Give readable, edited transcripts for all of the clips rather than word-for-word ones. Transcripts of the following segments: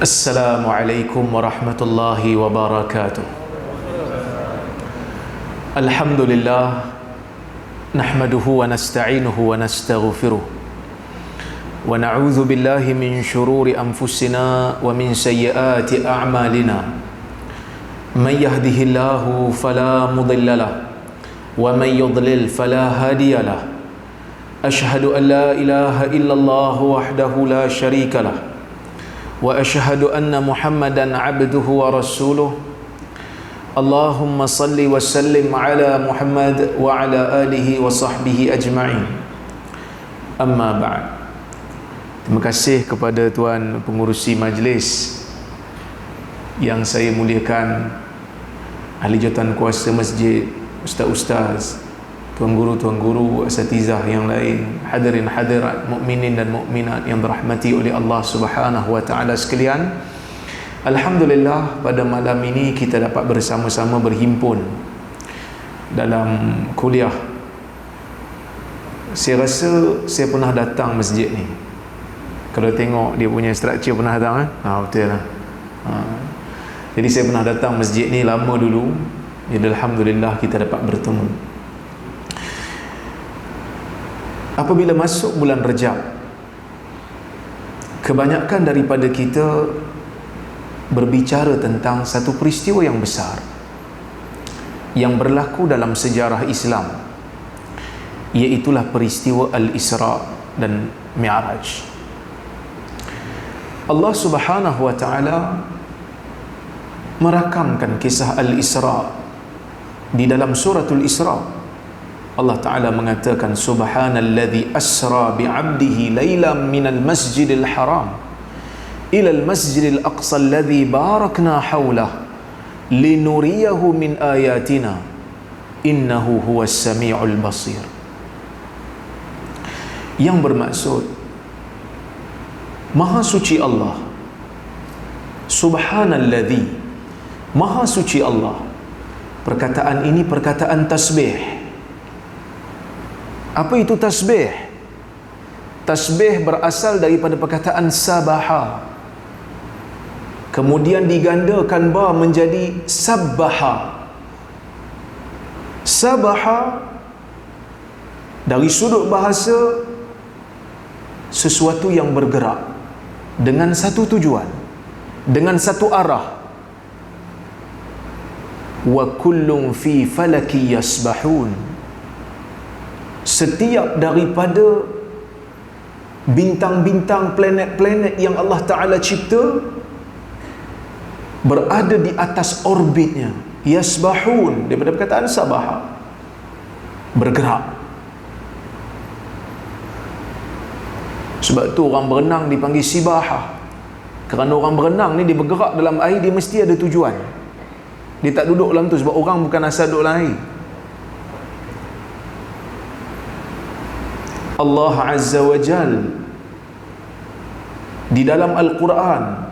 Assalamualaikum warahmatullahi wabarakatuh. Alhamdulillah, nahmaduhu wa nasta'inuhu wa nastaghfiruh, wa na'udzu billahi min syururi anfusina wa min sayyiati a'malina. Man yahdihillahu fala mudilla lahu wa man yudlil fala hadiya lahu. Ashhadu an la ilaha illallah wahdahu la syarika lahu wa ashhadu anna Muhammadan abduhu wa rasuluh. Allahumma salli wa sallim ala Muhammad wa ala alihi wa sahbihi ajma'in. Amma ba'd. Terima kasih kepada tuan pengurusi majlis yang saya muliakan, ahli jawatan kuasa masjid, ustaz-ustaz, tuan guru, asatizah yang lain, hadirin hadirat, mukminin dan mukminat yang dirahmati oleh Allah Subhanahu wa taala sekalian. Alhamdulillah, pada malam ini kita dapat bersama-sama berhimpun dalam kuliah. Saya rasa saya pernah datang masjid ni. Kalau tengok dia punya struktur, pernah datang betul lah. Jadi saya pernah datang masjid ni lama dulu. Jadi alhamdulillah kita dapat bertemu. Apabila masuk bulan Rejab, kebanyakan daripada kita berbicara tentang satu peristiwa yang besar yang berlaku dalam sejarah Islam, iaitulah peristiwa Al-Isra dan Mi'raj. Allah Subhanahu wa taala merakamkan kisah Al-Isra di dalam suratul Isra. Allah Ta'ala mengatakan, Subhanalladzi asra bi'abdihi laylan minal masjidil haram ilal masjidil aqsa alladzi barakna hawlah linuriyahu min ayatina innahu huwas sami'ul basir. Yang bermaksud, Maha suci Allah, Subhanalladzi, Maha suci Allah. Perkataan ini perkataan tasbih. Apa itu tasbih? Tasbih berasal daripada perkataan sabaha, kemudian digandakan ba menjadi sabbaha. Sabaha dari sudut bahasa sesuatu yang bergerak dengan satu tujuan, dengan satu arah. Wa kullun fi falaki yasbahun. Setiap daripada bintang-bintang, planet-planet yang Allah Ta'ala cipta berada di atas orbitnya. Yasbahun, daripada perkataan sabaha, bergerak. Sebab tu orang berenang dipanggil sibaha, kerana orang berenang ni dia bergerak dalam air, dia mesti ada tujuan. Dia tak duduk dalam tu sebab orang bukan asal duduk dalam air. Allah Azza wa Jal di dalam Al-Quran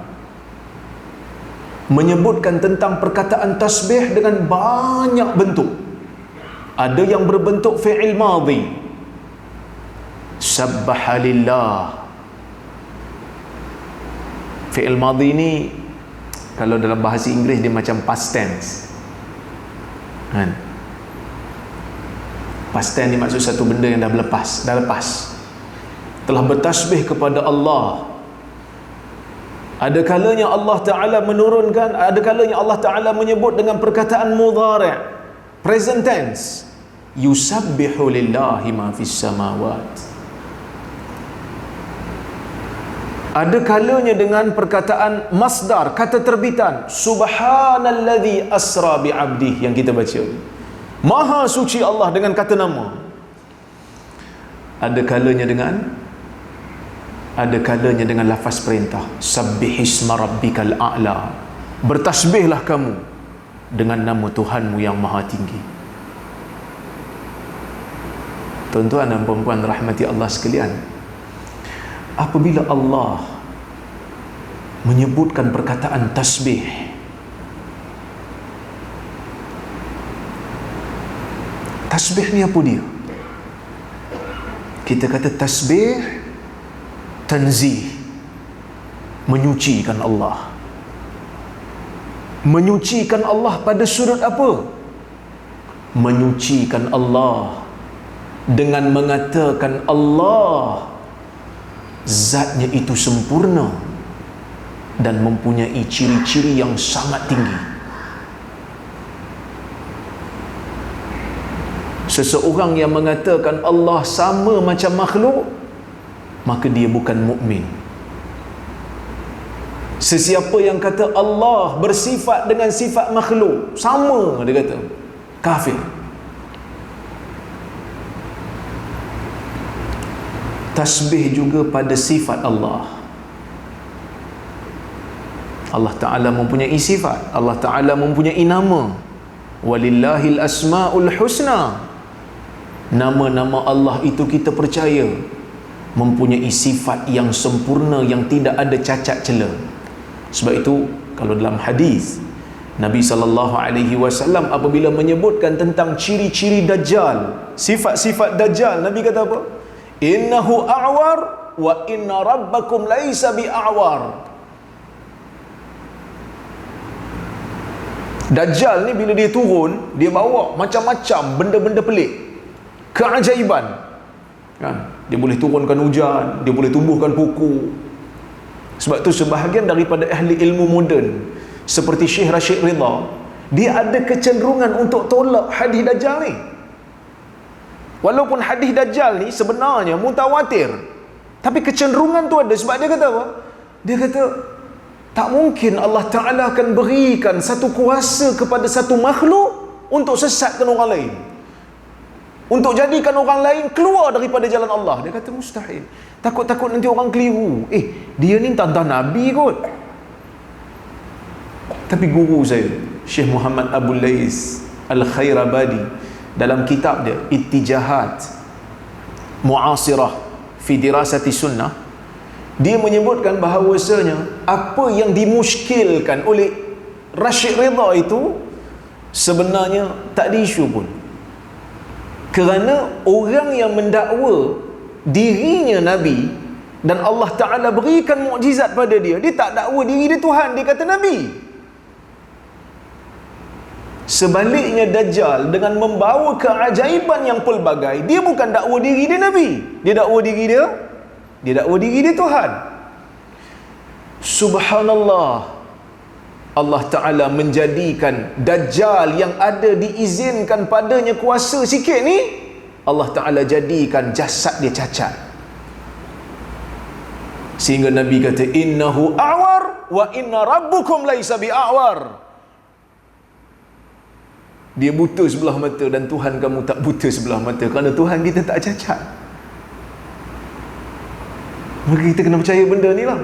menyebutkan tentang perkataan tasbih dengan banyak bentuk. Ada yang berbentuk fi'il madhi, sabbaha lillah. Fi'il madhi ni kalau dalam bahasa Inggeris dia macam past tense kan? Past tense ni maksud satu benda yang dah lepas. Telah bertasbih kepada Allah. Ada kalanya Allah Ta'ala menurunkan, ada kalanya Allah Ta'ala menyebut dengan perkataan mudhari', present tense, yusabbihu lillahi ma fis samawat. Ada kalanya dengan perkataan masdar, kata terbitan, subhanalladzi asra bi'abdih yang kita baca. Maha suci Allah dengan kata nama. Ada kalanya dengan lafaz perintah, sabbihisma rabbikal a'la. Bertasbihlah kamu dengan nama Tuhanmu yang maha tinggi. Tuan-tuan dan puan-puan rahmati Allah sekalian, apabila Allah menyebutkan perkataan tasbih, tasbih ni apa dia? Kita kata tasbih tanzih, menyucikan Allah. Menyucikan Allah pada sudut apa? Menyucikan Allah dengan mengatakan Allah zatnya itu sempurna dan mempunyai ciri-ciri yang sangat tinggi. Seseorang yang mengatakan Allah sama macam makhluk, maka dia bukan mukmin. Sesiapa yang kata Allah bersifat dengan sifat makhluk, sama, dia kata, kafir. Tasbih juga pada sifat Allah. Allah Ta'ala mempunyai sifat, Allah Ta'ala mempunyai nama. Walillahil asma'ul husna. Nama-nama Allah itu kita percaya mempunyai sifat yang sempurna, yang tidak ada cacat cela. Sebab itu kalau dalam hadis Nabi SAW apabila menyebutkan tentang ciri-ciri Dajjal, sifat-sifat Dajjal, Nabi kata apa? Innahu a'war wa inna rabbakum laisa bi'a'war. Dajjal ni bila dia turun, dia bawa macam-macam benda-benda pelik, keajaiban, kan? Dia boleh turunkan hujan, dia boleh tumbuhkan pokok. Sebab tu sebahagian daripada ahli ilmu moden seperti Syekh Rashid Ridha, dia ada kecenderungan untuk tolak hadis Dajjal ni. Walaupun hadis Dajjal ni sebenarnya mutawatir, tapi kecenderungan tu ada. Sebab dia kata apa? Dia kata tak mungkin Allah Ta'ala akan berikan satu kuasa kepada satu makhluk untuk sesatkan orang lain, untuk jadikan orang lain keluar daripada jalan Allah. Dia kata mustahil. Takut-takut nanti orang keliru, dia ni tantang Nabi kot. Tapi guru saya Syekh Muhammad Abul Lais Al-Khairabadi dalam kitab dia Ittijahat Mu'asirah fi Dirasati Sunnah, dia menyebutkan bahawasanya apa yang dimuskilkan oleh Rashid Ridha itu sebenarnya tak ada isu pun. Kerana orang yang mendakwa dirinya Nabi dan Allah Ta'ala berikan mukjizat pada dia, dia tak dakwa diri dia Tuhan, dia kata Nabi. Sebaliknya Dajjal dengan membawa keajaiban yang pelbagai, dia bukan dakwa diri dia Nabi, dia dakwa diri dia dakwa diri dia Tuhan. Subhanallah, Allah Ta'ala menjadikan Dajjal yang ada diizinkan padanya kuasa sikit ni, Allah Ta'ala jadikan jasad dia cacat. Sehingga Nabi kata innahu a'war wa inna rabbukum laisa bi'a'war. Dia buta sebelah mata dan Tuhan kamu tak buta sebelah mata, kerana Tuhan kita tak cacat. Maka kita kena percaya benda ni lah.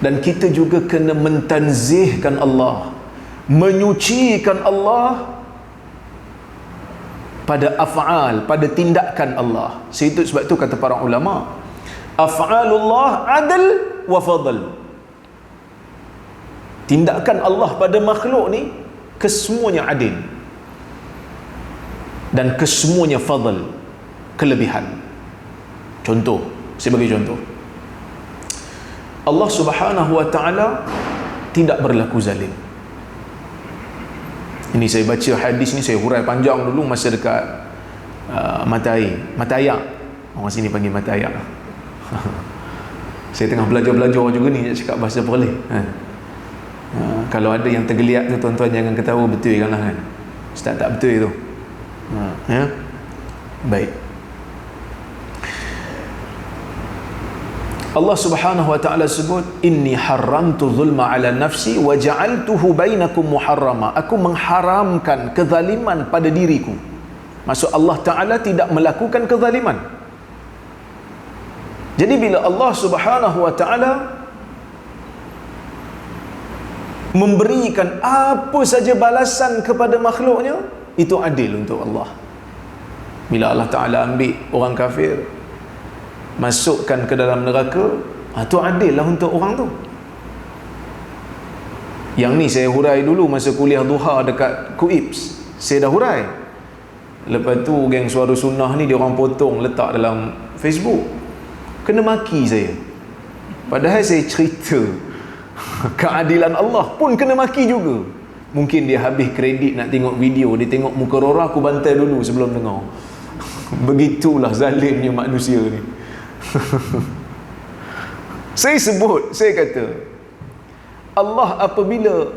Dan kita juga kena mentanzihkan Allah, menyucikan Allah pada af'al, pada tindakan Allah. Sebab tu kata para ulama, af'alullah adl wa fadl. Tindakan Allah pada makhluk ni kesemuanya adil dan kesemuanya fadl, kelebihan. Contoh, saya bagi contoh. Allah Subhanahu wa Ta'ala tidak berlaku zalim. Ini saya baca hadis ni, saya hurai panjang dulu masa dekat mata air. Orang sini panggil mata air. Saya tengah belajar juga ni, nak cakap bahasa Perlis. Kalau ada yang tergeliat tu, tuan-tuan jangan ketawa, betul kan lah kan. Ustaz tak betul itu. Ya. Baik. Allah Subhanahu wa Ta'ala sebut inni haramtu zulma ala nafsi wa ja'altuhu bainakum muharrama. Aku mengharamkan kezaliman pada diriku. Maksud Allah Ta'ala tidak melakukan kezaliman. Jadi bila Allah Subhanahu wa Ta'ala memberikan apa saja balasan kepada makhluknya, itu adil untuk Allah. Bila Allah Ta'ala ambil orang kafir, masukkan ke dalam neraka, itu adil lah untuk orang tu. Yang ni saya hurai dulu masa kuliah duha dekat Kuips, saya dah hurai. Lepas tu geng Suara Sunnah ni, dia orang potong letak dalam Facebook, kena maki saya. Padahal saya cerita keadilan Allah pun kena maki juga. Mungkin dia habis kredit nak tengok video, dia tengok muka Rora, aku bantai dulu sebelum dengar. Begitulah zalimnya manusia ni. Saya kata Allah apabila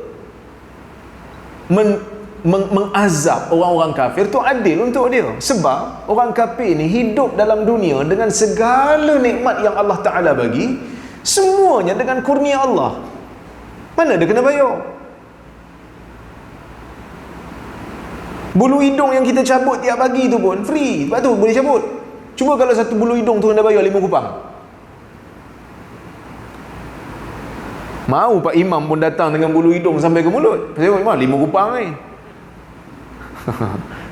mengazab orang-orang kafir tu adil untuk dia. Sebab orang kafir ni hidup dalam dunia dengan segala nikmat yang Allah Ta'ala bagi, semuanya dengan kurnia Allah. Mana dia kena bayar? Bulu hidung yang kita cabut tiap pagi tu pun free, sebab tu boleh cabut. Cuba kalau satu bulu hidung tu kena bayar 5 kupang. Mau Pak Imam pun datang dengan bulu hidung sampai ke mulut. Saya Pak Imam 5 kupang ni.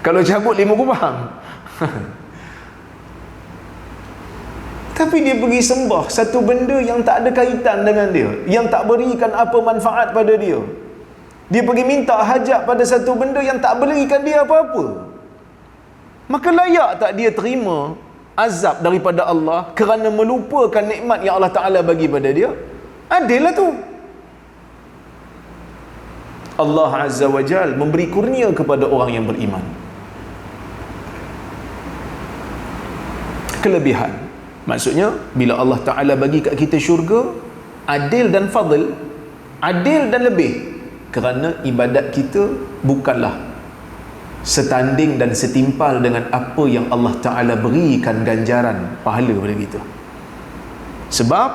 Kalau cabut 5 kupang. Tapi dia pergi sembah satu benda yang tak ada kaitan dengan dia, yang tak berikan apa manfaat pada dia. Dia pergi minta hajat pada satu benda yang tak berikan dia apa-apa. Maka layak tak dia terima azab daripada Allah kerana melupakan nikmat yang Allah Ta'ala bagi pada dia? Adil lah tu. Allah Azza wa Jal memberi kurnia kepada orang yang beriman. Kelebihan, maksudnya bila Allah Ta'ala bagi kat kita syurga, adil dan fadl, adil dan lebih, kerana ibadat kita bukanlah setanding dan setimpal dengan apa yang Allah Ta'ala berikan ganjaran pahala pada kita. Sebab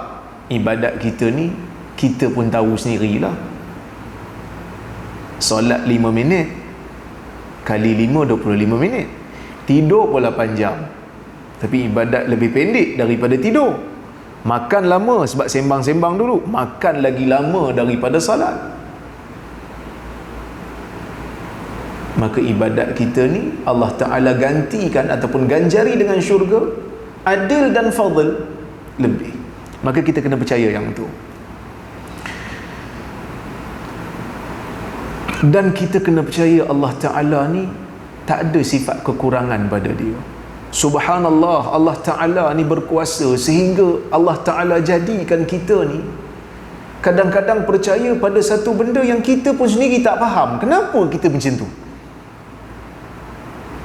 ibadat kita ni, kita pun tahu sendirilah, solat 5 minit kali 5, 25 minit. Tidur pun 8 jam, tapi ibadat lebih pendek daripada tidur. Makan lama sebab sembang-sembang dulu, makan lagi lama daripada salat. Maka ibadat kita ni Allah Ta'ala gantikan ataupun ganjari dengan syurga, adil dan fadl lebih. Maka kita kena percaya yang tu. Dan kita kena percaya Allah Ta'ala ni tak ada sifat kekurangan pada dia. Subhanallah, Allah Ta'ala ni berkuasa sehingga Allah Ta'ala jadikan kita ni kadang-kadang percaya pada satu benda yang kita pun sendiri tak faham. Kenapa kita macam tu?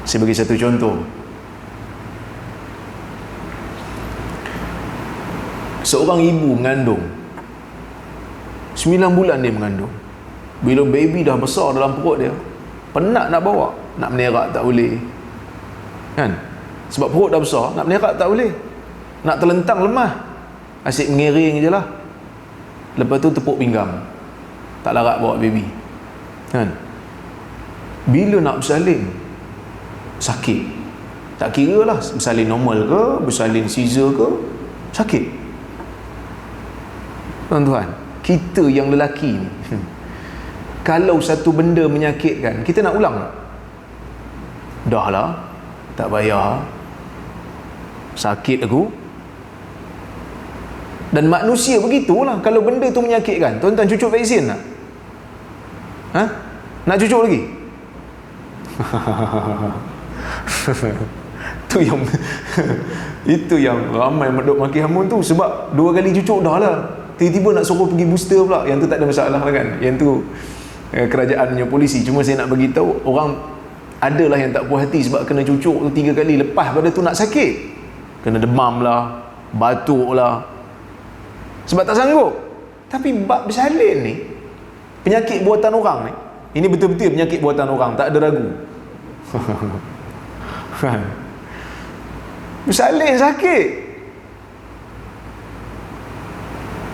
Saya bagi satu contoh. Seorang ibu mengandung 9 bulan dia mengandung. Bila baby dah besar dalam perut dia, penat nak bawa, nak menerak tak boleh, kan? Sebab perut dah besar, nak menerak tak boleh, nak terlentang lemah, asyik mengiring je lah. Lepas tu tepuk pinggang, tak larat bawa baby, kan? Bila nak bersalin, sakit. Tak kira lah bersalin normal ke, bersalin Caesar ke, sakit. Tuan-tuan, kita yang lelaki ni, kalau satu benda menyakitkan, kita nak ulang tak? Dah lah, tak payah, sakit aku. Dan manusia begitulah. Kalau benda tu menyakitkan, tuan-tuan cucuk vaksin tak? Ha? Nak cucuk lagi? Tu yang itu yang ramai duk maki hamun tu. Sebab 2 kali cucuk dah lah, tiba-tiba nak suruh pergi booster pula. Yang tu tak ada masalah lah kan, yang tu kerajaan punya polisi. Cuma saya nak bagi tahu, orang adalah yang tak puas hati sebab kena cucuk tu 3 kali, lepas pada tu nak sakit, kena demam lah, batuk lah, sebab tak sanggup. Tapi bab bersalin ni, penyakit buatan orang ni, ini betul-betul penyakit buatan orang, tak ada ragu. Bersalin sakit,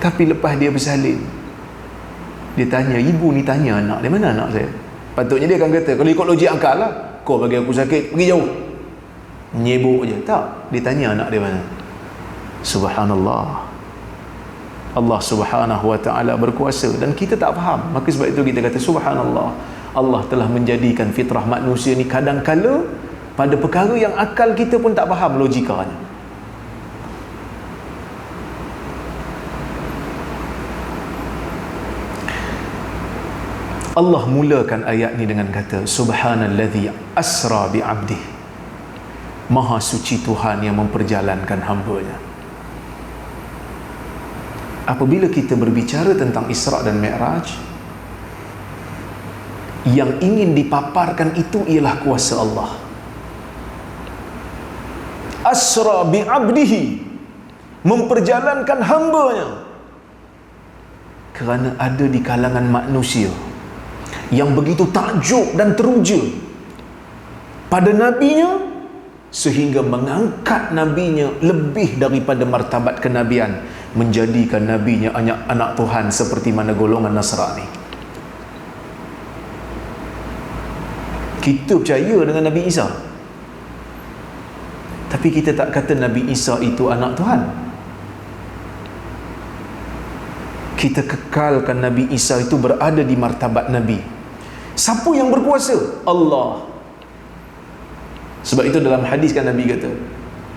tapi lepas dia bersalin, dia tanya, ibu ni tanya anak dia, mana anak saya? Patutnya dia akan kata, kalau ikut logik akal lah, kau bagi aku sakit, pergi jauh, nyebuk je. Tak, dia tanya anak dia mana. Subhanallah, Allah Subhanahu wa ta'ala berkuasa dan kita tak faham. Maka sebab itu kita kata subhanallah, Allah telah menjadikan fitrah manusia ni kadang-kala pada perkara yang akal kita pun tak faham logikanya. Allah mulakan ayat ni dengan kata subhanalladzi asra bi'abdih, maha suci Tuhan yang memperjalankan hamba-Nya. apabila kita berbicara tentang Isra' dan Mi'raj, yang ingin dipaparkan itu ialah kuasa Allah. Asra bi'abdihi, memperjalankan hambanya. Kerana ada di kalangan manusia yang begitu takjub dan teruja pada nabinya, sehingga mengangkat nabinya lebih daripada martabat kenabian, menjadikan nabinya anak Tuhan seperti mana golongan Nasrani. Kita percaya dengan Nabi Isa, tapi kita tak kata Nabi Isa itu anak Tuhan. Kita kekalkan Nabi Isa itu berada di martabat Nabi. Siapa yang berkuasa? Allah. Sebab itu dalam hadis kan Nabi kata,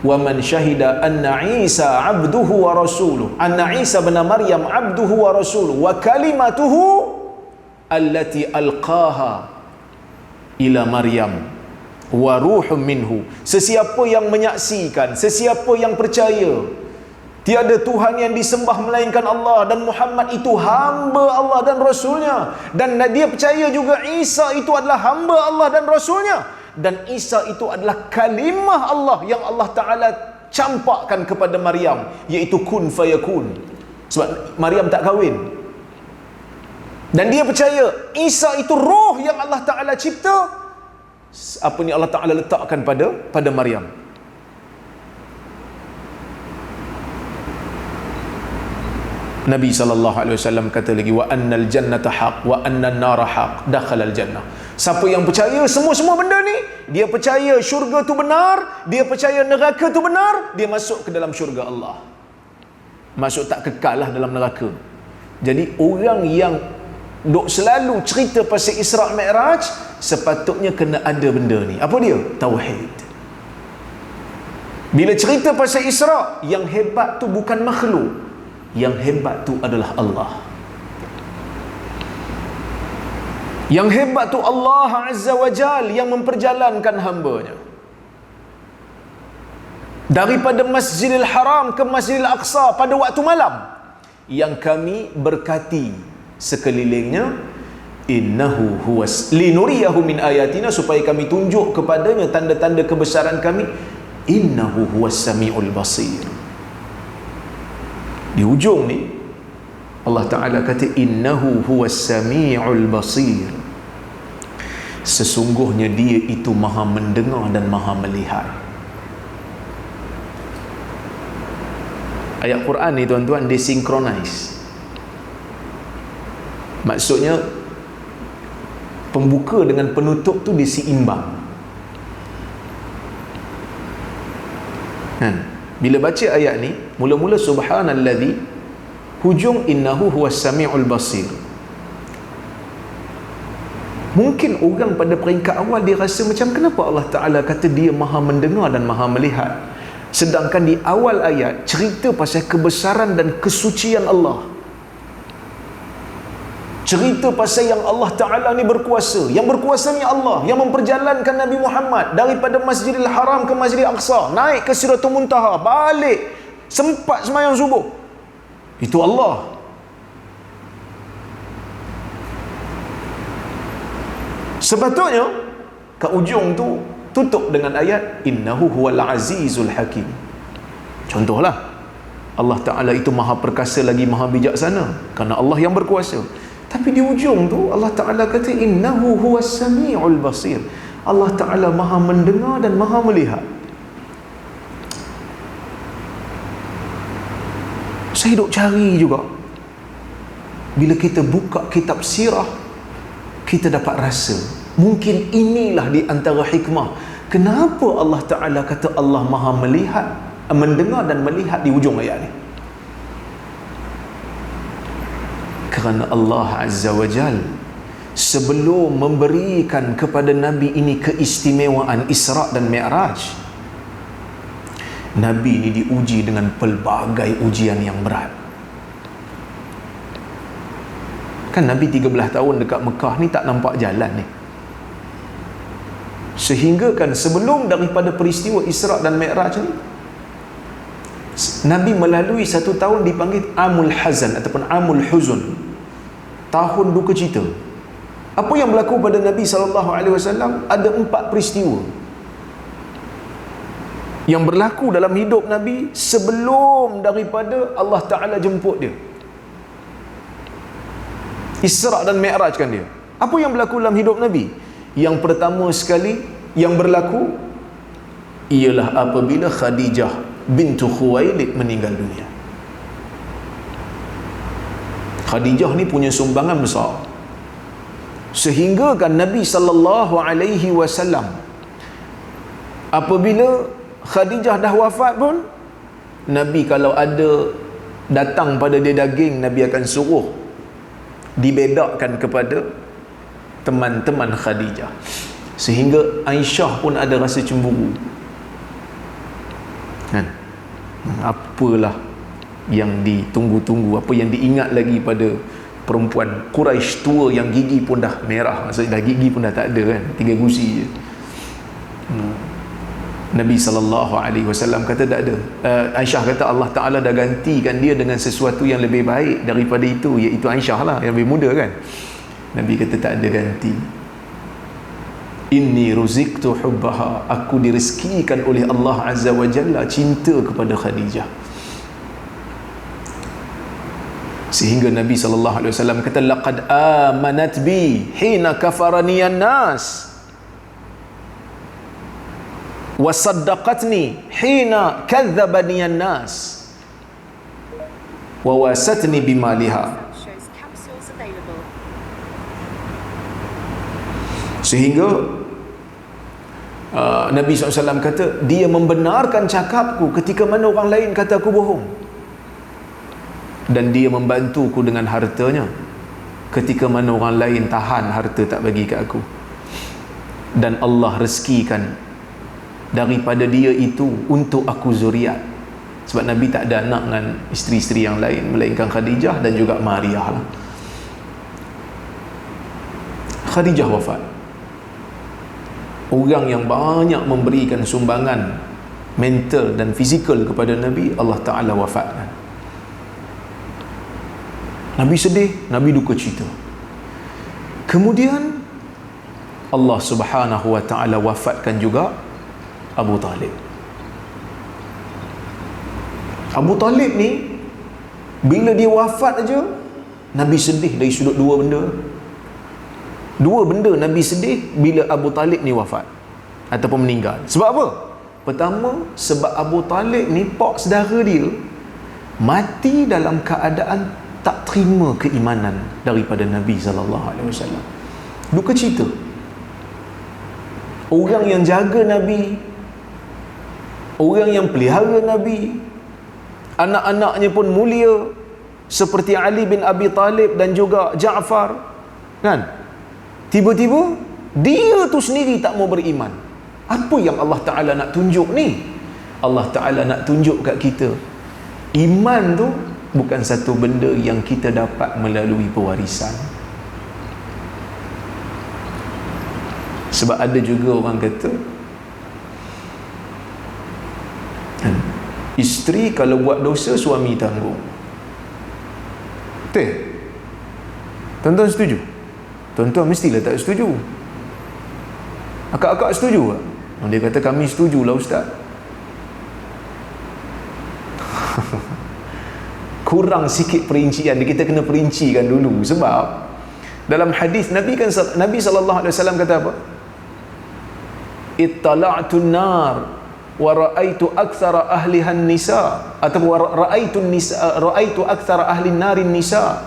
wa man syahida anna Isa abduhu wa rasuluh, anna Isa bin Maryam abduhu wa rasuluh wa kalimatuhu allati alqaha ila Maryam wa ruhum minhu. Sesiapa yang menyaksikan, sesiapa yang percaya tiada Tuhan yang disembah melainkan Allah, dan Muhammad itu hamba Allah dan Rasulnya, dan dia percaya juga Isa itu adalah hamba Allah dan Rasulnya, dan Isa itu adalah kalimah Allah yang Allah Ta'ala campakkan kepada Maryam, iaitu kun fayakun. Sebab Maryam tak kahwin, dan dia percaya Isa itu roh yang Allah Ta'ala cipta, apa ni Allah Ta'ala letakkan pada Maryam. Nabi SAW kata lagi, wa annal jannata haq wa annan nara haq dakhala al jannah. Siapa yang percaya semua benda ni, dia percaya syurga tu benar, dia percaya neraka tu benar, dia masuk ke dalam syurga Allah. Masuk tak kekal lah dalam neraka. Jadi orang yang duk selalu cerita pasal Isra' Mi'raj, sepatutnya kena ada benda ni. Apa dia? Tauhid. Bila cerita pasal Isra', yang hebat tu bukan makhluk, yang hebat tu adalah Allah. Yang hebat tu Allah Azza wa Jal yang memperjalankan hambanya daripada Masjidil Haram ke Masjidil Aqsa pada waktu malam, yang kami berkati sekelilingnya, innahu huwas linuriyahu min ayatina, supaya kami tunjuk kepadanya tanda-tanda kebesaran kami, innahu huwas samiul basir. Di hujung ni Allah Ta'ala kata innahu huwas sami'ul basir, sesungguhnya dia itu maha mendengar dan maha melihat. Ayat Quran ni tuan-tuan disinkronize. Maksudnya pembuka dengan penutup tu diseimbang. Bila baca ayat ni, mula-mula subhanalladzi, hujung innahu huwas sami'ul basir. Mungkin orang pada peringkat awal dia rasa macam, kenapa Allah Ta'ala kata dia maha mendengar dan maha melihat, sedangkan di awal ayat cerita pasal kebesaran dan kesucian Allah, cerita pasal yang Allah Ta'ala ni berkuasa, yang berkuasa ni Allah, yang memperjalankan Nabi Muhammad daripada Masjidil Haram ke Masjidil Aqsa, naik ke Sidratul Muntaha, balik, sempat sembahyang subuh, itu Allah. Sepatutnya kat ujung tu tutup dengan ayat innahu huwal azizul hakim. Contohlah, Allah Ta'ala itu maha perkasa lagi maha bijaksana, kerana Allah yang berkuasa. Tapi di ujung tu Allah Ta'ala kata innahu huwas sami'ul basir, Allah Ta'ala maha mendengar dan maha melihat. Saya duk cari juga, bila kita buka kitab sirah, kita dapat rasa mungkin inilah di antara hikmah kenapa Allah Ta'ala kata Allah maha melihat, mendengar dan melihat di ujung ayat ni. Kerana Allah Azza wa Jal sebelum memberikan kepada Nabi ini keistimewaan Isra' dan Mi'raj, Nabi ini diuji dengan pelbagai ujian yang berat. Kan Nabi 13 tahun dekat Mekah ni tak nampak jalan ni, sehingga kan sebelum daripada peristiwa Isra' dan Mi'raj ni, Nabi melalui satu tahun dipanggil Amul Hazan ataupun Amul Huzun, tahun duka cita. Apa yang berlaku pada Nabi SAW? Ada 4 peristiwa yang berlaku dalam hidup Nabi sebelum daripada Allah Ta'ala jemput dia, Isra' dan Mi'rajkan dia. Apa yang berlaku dalam hidup Nabi? Yang pertama sekali yang berlaku ialah apabila Khadijah bintu Khuwailid meninggal dunia. Khadijah ni punya sumbangan besar, sehingga kan Nabi SAW apabila Khadijah dah wafat pun, Nabi kalau ada datang pada dia daging, Nabi akan suruh dibedakkan kepada teman-teman Khadijah, sehingga Aisyah pun ada rasa cemburu kan. Apalah yang ditunggu-tunggu, apa yang diingat lagi pada perempuan Quraisy tua yang gigi pun dah merah, maksudnya dah gigi pun dah tak ada kan, tinggal gusi je. Nabi SAW kata tak ada. Aisyah kata Allah Ta'ala dah gantikan dia dengan sesuatu yang lebih baik daripada itu, iaitu Aisyah lah, yang lebih muda kan. Nabi kata tak ada ganti. Inni ruziktu hubbaha, aku direzekikan oleh Allah Azza wa Jalla cinta kepada Khadijah. Sehingga Nabi SAW kata laqad amanat bi hina kafaraniyan nas wa saddaqatni hina kadzabaniyan nas wa wasatni bimaliha. Sehingga Nabi SAW kata dia membenarkan cakapku ketika mana orang lain kata aku bohong, dan dia membantuku dengan hartanya ketika mana orang lain tahan harta tak bagi ke aku, dan Allah rezekikan daripada dia itu untuk aku zuriat. Sebab Nabi tak ada anak dengan isteri-isteri yang lain melainkan Khadijah dan juga Mariah lah. Khadijah wafat. Orang yang banyak memberikan sumbangan mental dan fizikal kepada Nabi, Allah Ta'ala wafatkan. Nabi sedih, Nabi duka cita. Kemudian Allah Subhanahu wa Ta'ala wafatkan juga Abu Talib. Abu Talib ni bila dia wafat aja, Nabi sedih dari sudut dua benda. Dua benda Nabi sedih bila Abu Talib ni wafat ataupun meninggal. Sebab apa? Pertama, sebab Abu Talib ni pak saudara dia mati dalam keadaan tak terima keimanan daripada Nabi SAW. Duka cita. Orang yang jaga Nabi, orang yang pelihara Nabi, anak-anaknya pun mulia seperti Ali bin Abi Talib dan juga Ja'far kan, tiba-tiba dia tu sendiri tak mau beriman. Apa yang Allah Ta'ala nak tunjuk ni? Allah Ta'ala nak tunjuk kat kita, iman tu bukan satu benda yang kita dapat melalui pewarisan. Sebab ada juga orang kata isteri kalau buat dosa suami tanggung. Betul? Tuan-tuan setuju? Tuan-tuan mestilah tak setuju. Akak-akak setuju tak? Dia kata kami setujulah ustaz. Kurang sikit perincian, kita kena perincikan dulu. Sebab dalam hadis Nabi SAW kata apa? Ittala'tun nar wa ra'aitu aktsara ahliha nisa, atau ra'aitu aktsara ahli narin nisa.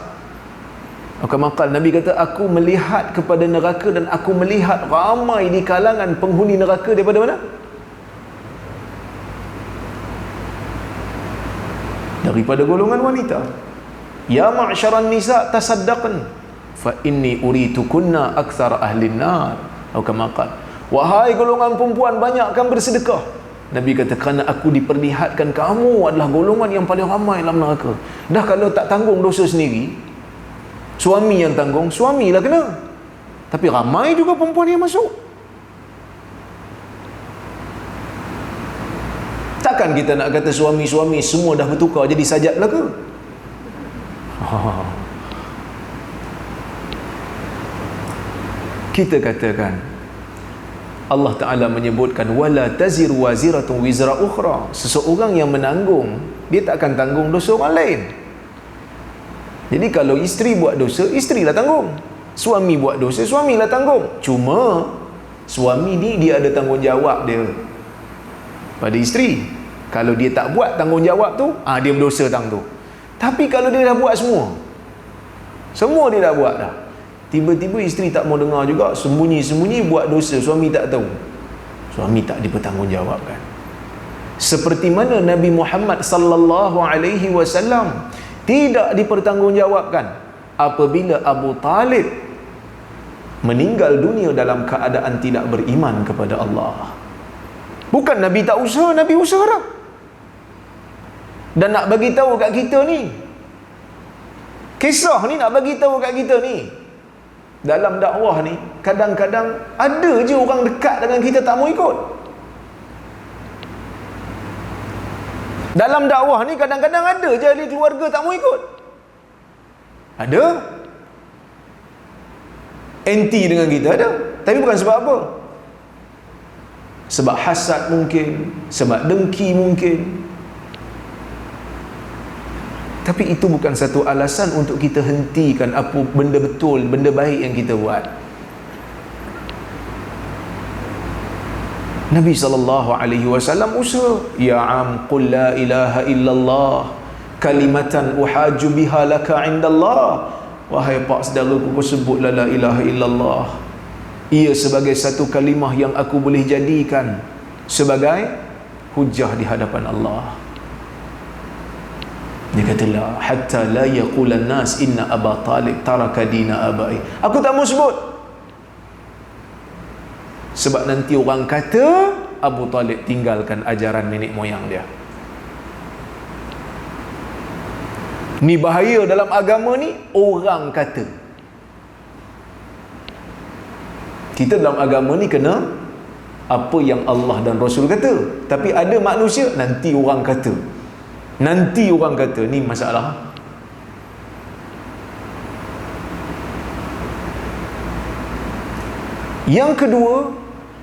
Maka makal Nabi kata aku melihat kepada neraka dan aku melihat ramai di kalangan penghuni neraka daripada mana? Daripada golongan wanita. Ya ma'syaran nisa tasaddaqan fa inni uritukunna aktsara ahli nar. Atau kama qala, wahai golongan perempuan, banyakkan bersedekah. Nabi kata kerana aku diperlihatkan kamu adalah golongan yang paling ramai dalam neraka. Dah kalau tak tanggung dosa sendiri, suami yang tanggung, suamilah kena. Tapi ramai juga perempuan yang masuk. Takkan kita nak kata suami-suami semua dah bertukar jadi sajat belaka? Kita katakan Allah Ta'ala menyebutkan wala taziru waziratun wizra ukhra. Seseorang yang menanggung, dia tak akan tanggung dosa orang lain. Jadi kalau isteri buat dosa, isterilah tanggung. Suami buat dosa, suamilah tanggung. Cuma suami ni dia ada tanggungjawab dia pada isteri. Kalau dia tak buat tanggungjawab tu, dia berdosa tang tu. Tapi kalau dia dah buat semua dia dah buat dah, tiba-tiba isteri tak mau dengar juga, sembunyi-sembunyi buat dosa, suami tak tahu, suami tak dipertanggungjawabkan. Seperti mana Nabi Muhammad sallallahu alaihi wasallam tidak dipertanggungjawabkan apabila Abu Talib meninggal dunia dalam keadaan tidak beriman kepada Allah. Bukan Nabi tak usaha, Nabi usaha dah. Dan nak bagi tahu kat kita ni, kisah ni nak bagi tahu kat kita ni, dalam dakwah ni kadang-kadang ada je orang dekat dengan kita tak mau ikut. Dalam dakwah ni kadang-kadang ada je ahli keluarga tak mau ikut. Ada anti dengan kita, ada. Tapi bukan sebab apa? Sebab hasad mungkin, sebab dengki mungkin. Tapi itu bukan satu alasan untuk kita hentikan apa benda betul, benda baik yang kita buat. Nabi SAW usaha, ya am qul la ilaha illallah kalimatan uhaju biha laka indallah. Wahai pak saudaraku, kau sebut la ilaha illallah, ia sebagai satu kalimah yang aku boleh jadikan sebagai hujah di hadapan Allah. Dia kata la hatta la yaqulan nas inna Aba Talib taraka dina abai. Aku tak mau sebut sebab nanti orang kata Abu Talib tinggalkan ajaran nenek moyang dia. Ni bahaya dalam agama ni, orang kata. Kita dalam agama ni kena apa yang Allah dan Rasul kata. Tapi ada manusia, nanti orang kata. Nanti orang kata, ni masalah. Yang kedua,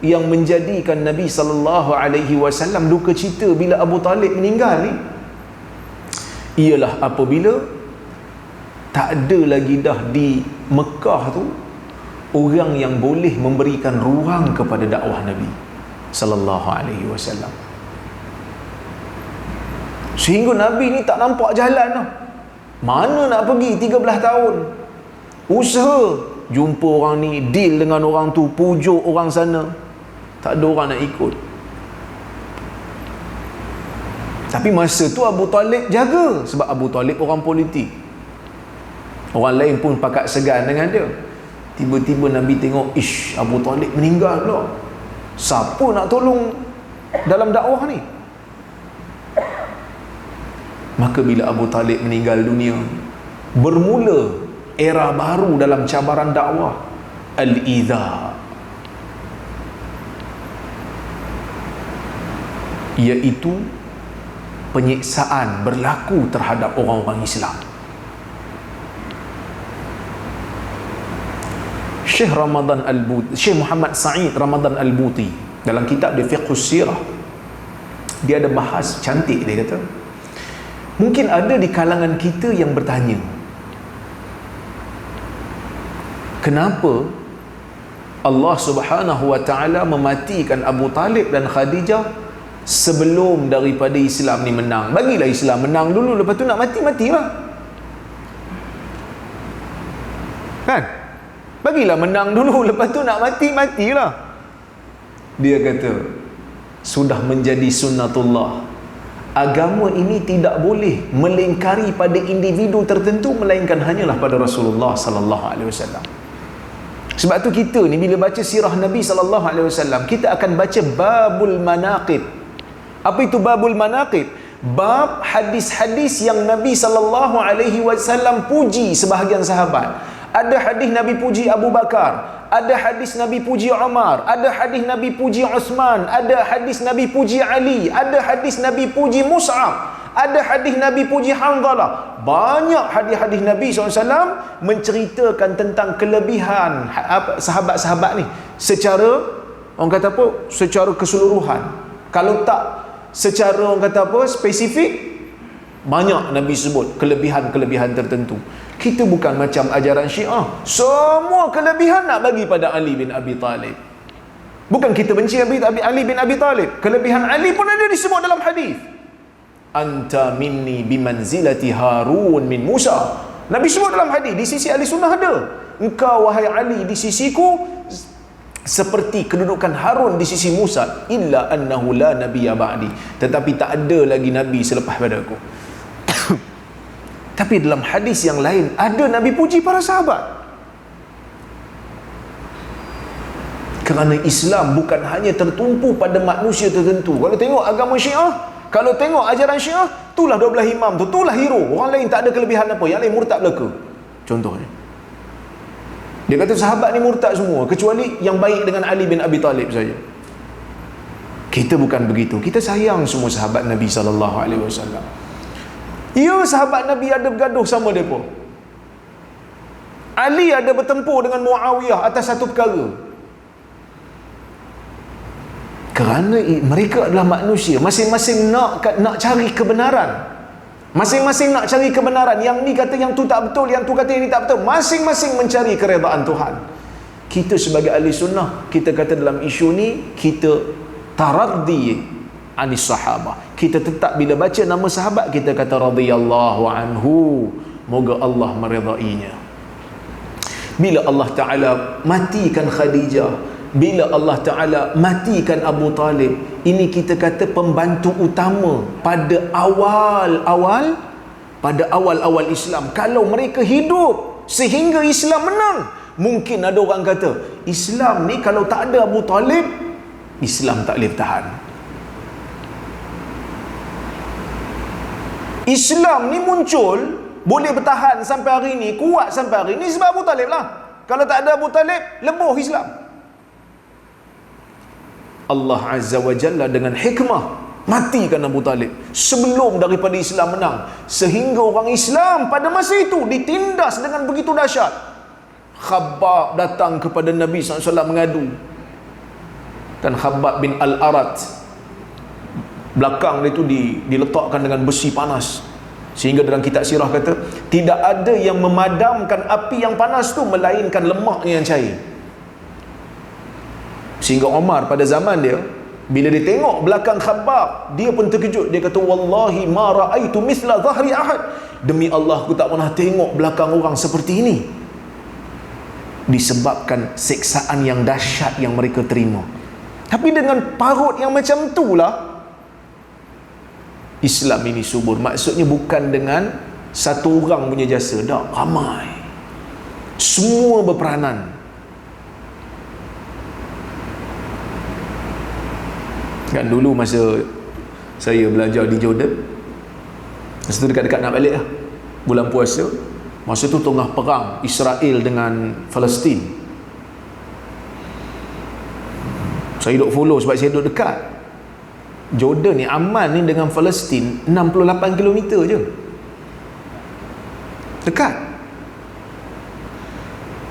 yang menjadikan Nabi SAW duka cita bila Abu Talib meninggal ni, ialah apabila tak ada lagi dah di Mekah tu orang yang boleh memberikan ruang kepada dakwah Nabi SAW. Sehingga Nabi ni tak nampak jalan dah. Mana nak pergi 13 tahun? Usaha jumpa orang ni, deal dengan orang tu, pujuk orang sana, tak ada orang nak ikut. Tapi masa tu Abu Talib jaga, sebab Abu Talib orang politik. Orang lain pun pakat segan dengan dia. Tiba-tiba Nabi tengok, ish, Abu Talib meninggal pula. Siapa nak tolong dalam dakwah ni? Maka bila Abu Talib meninggal dunia, bermula era baru dalam cabaran dakwah, al-idha, iaitu penyiksaan berlaku terhadap orang-orang Islam. Syekh Muhammad Sa'id Ramadan Al-Buti dalam kitab dia Fiqhus Sirah, dia ada bahas cantik. Dia kata, mungkin ada di kalangan kita yang bertanya, kenapa Allah Subhanahu wa ta'ala mematikan Abu Talib dan Khadijah sebelum daripada Islam ni menang? Bagilah Islam menang dulu, lepas tu nak matilah. Kan? Bagilah menang dulu, lepas tu nak matilah. Dia kata, sudah menjadi sunnatullah. Agama ini tidak boleh melingkari pada individu tertentu, melainkan hanyalah pada Rasulullah sallallahu alaihi wasallam. Sebab tu kita ni bila baca sirah Nabi sallallahu alaihi wasallam, kita akan baca babul manaqib. Apa itu babul manaqib? Bab hadis-hadis yang Nabi sallallahu alaihi wasallam puji sebahagian sahabat. Ada hadis Nabi puji Abu Bakar, ada hadis Nabi puji Umar, ada hadis Nabi puji Uthman, ada hadis Nabi puji Ali, ada hadis Nabi puji Mus'ab, ada hadis Nabi puji Hanzalah. Banyak hadis-hadis Nabi SAW menceritakan tentang kelebihan sahabat-sahabat ni secara, orang kata apa, secara keseluruhan. Kalau tak secara, orang kata apa, spesifik, banyak Nabi sebut kelebihan-kelebihan tertentu. Kita bukan macam ajaran Syiah, semua kelebihan nak bagi pada Ali bin Abi Talib. Bukan kita benci Ali bin Abi Talib, kelebihan Ali pun ada disebut dalam hadis. Anta minni bimanzilati Harun min Musa. Nabi sebut dalam hadis, di sisi ahli sunnah ada. Engkau wahai Ali di sisiku seperti kedudukan Harun di sisi Musa, illa annahu la nabiyya ba'di. Tetapi tak ada lagi nabi selepas pada aku. Tapi dalam hadis yang lain ada Nabi puji para sahabat. Kerana Islam bukan hanya tertumpu pada manusia tertentu. Kalau tengok agama Syiah, kalau tengok ajaran Syiah, itulah 12 imam tu, itulah hero. Orang lain tak ada kelebihan apa, yang lain murtad belaka. Contohnya, dia kata sahabat ni murtad semua kecuali yang baik dengan Ali bin Abi Talib saja. Kita bukan begitu. Kita sayang semua sahabat Nabi SAW. Ya, sahabat Nabi ada bergaduh sama mereka. Ali ada bertempur dengan Muawiyah atas satu perkara. Kerana mereka adalah manusia, masing-masing nak cari kebenaran. Masing-masing nak cari kebenaran. Yang ni kata yang tu tak betul, yang tu kata yang ni tak betul. Masing-masing mencari keredaan Tuhan. Kita sebagai ahli sunnah, kita kata dalam isu ni, kita taraddi anis sahabah. Kita tetap bila baca nama sahabat, kita kata radhiyallahu anhu, moga Allah meredainya. Bila Allah Ta'ala matikan Khadijah, bila Allah Ta'ala matikan Abu Talib, ini kita kata pembantu utama pada awal-awal Islam. Kalau mereka hidup sehingga Islam menang, mungkin ada orang kata Islam ni kalau tak ada Abu Talib, Islam tak boleh bertahan. Islam ni muncul, boleh bertahan sampai hari ni, kuat sampai hari ni sebab Abu Talib lah. Kalau tak ada Abu Talib, lebuh Islam. Allah Azza wa Jalla dengan hikmah matikan Abu Talib sebelum daripada Islam menang, sehingga orang Islam pada masa itu ditindas dengan begitu dahsyat. Khabbab datang kepada Nabi SAW mengadu. Dan Khabbab bin Al-Arat, belakang dia tu diletakkan dengan besi panas, sehingga dalam kitab sirah kata tidak ada yang memadamkan api yang panas tu melainkan lemaknya yang cair. Sehingga Omar pada zaman dia, bila dia tengok belakang Khabbab, dia pun terkejut. Dia kata wallahi ma ra'aitu mithla dhahri ahad, demi Allah aku tak pernah tengok belakang orang seperti ini. Disebabkan seksaan yang dahsyat yang mereka terima. Tapi dengan parut yang macam itulah Islam ini subur. Maksudnya bukan dengan satu orang punya jasa, dah ramai, semua berperanan. Kan dulu masa saya belajar di Jordan, masa tu dekat-dekat nak balik lah, bulan puasa, masa tu tengah perang Israel dengan Palestin. Saya duduk follow sebab saya duduk dekat. Jordan ni, Amman ni dengan Palestin 68 km je, dekat.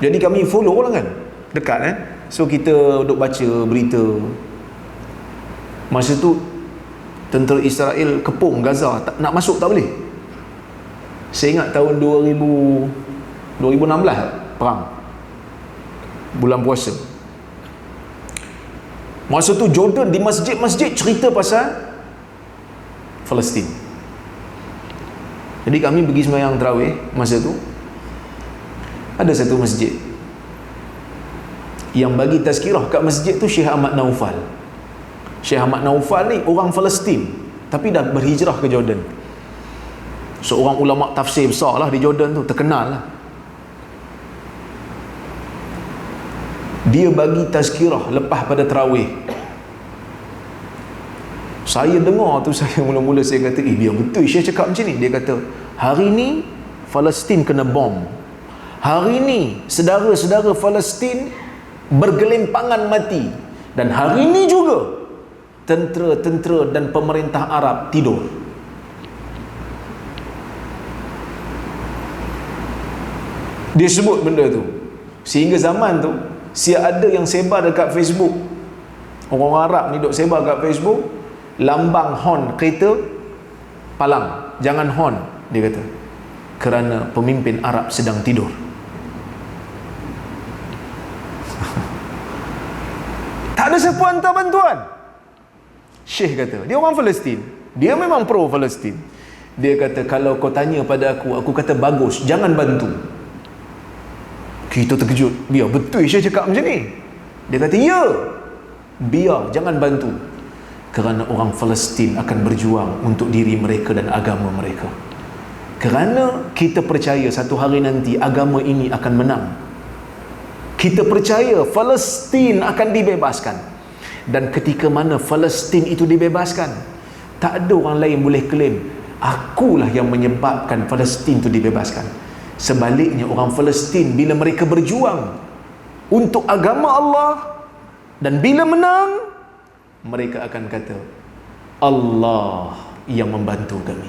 Jadi kami follow lah kan, dekat So kita duduk baca berita. Masa tu tentera Israel kepung Gaza, nak masuk tak boleh. Saya ingat tahun 2016 perang bulan puasa. Masa tu Jordan di masjid-masjid cerita pasal Palestin. Jadi kami pergi sembahyang tarawih. Masa tu ada satu masjid yang bagi tazkirah kat masjid tu Syekh Ahmad Naufal. Syekh Ahmad Naufal ni orang Palestin tapi dah berhijrah ke Jordan. Seorang ulama tafsir besar lah di Jordan tu, terkenal lah. Dia bagi tazkirah lepas pada tarawih. Saya dengar tu, saya mula-mula saya kata, biar betul Syekh cakap macam ni. Dia kata, hari ni Palestin kena bom. Hari ni saudara-saudara Palestin bergelimpangan mati. Dan hari ini juga tentera-tentera dan pemerintah Arab tidur. Dia sebut benda tu. Sehingga zaman tu, ada yang sebar dekat Facebook, orang Arab ni duk sebar dekat Facebook, lambang hon kereta palang, jangan hon, dia kata, kerana pemimpin Arab sedang tidur. Tak ada siapa hantar bantuan. Syekh kata, dia orang Palestin, dia memang pro Palestin. Dia kata, kalau kau tanya pada aku kata bagus, jangan bantu. Kita terkejut, biar betul Syekh cakap macam ni. Dia kata, ya, biar, jangan bantu, kerana orang Palestin akan berjuang untuk diri mereka dan agama mereka. Kerana kita percaya satu hari nanti agama ini akan menang. Kita percaya Palestin akan dibebaskan. Dan ketika mana Palestin itu dibebaskan, tak ada orang lain boleh klaim akulah yang menyebabkan Palestin itu dibebaskan. Sebaliknya, orang Palestin bila mereka berjuang untuk agama Allah, dan bila menang, mereka akan kata, Allah yang membantu kami.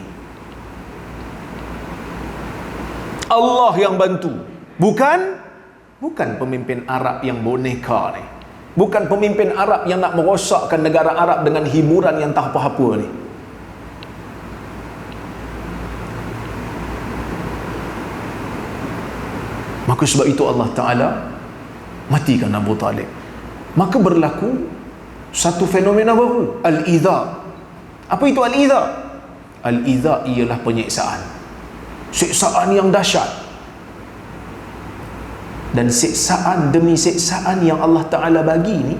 Allah yang bantu, bukan pemimpin Arab yang boneka ni, bukan pemimpin Arab yang nak merosakkan negara Arab dengan hiburan yang tak apa-apa ni. Maka sebab itu Allah Ta'ala matikan Abu Talib. Maka berlaku satu fenomena baru, al-idha. Apa itu al-idha? Al-idha ialah penyiksaan, siksaan yang dahsyat. Dan siksaan demi siksaan yang Allah Ta'ala bagi ni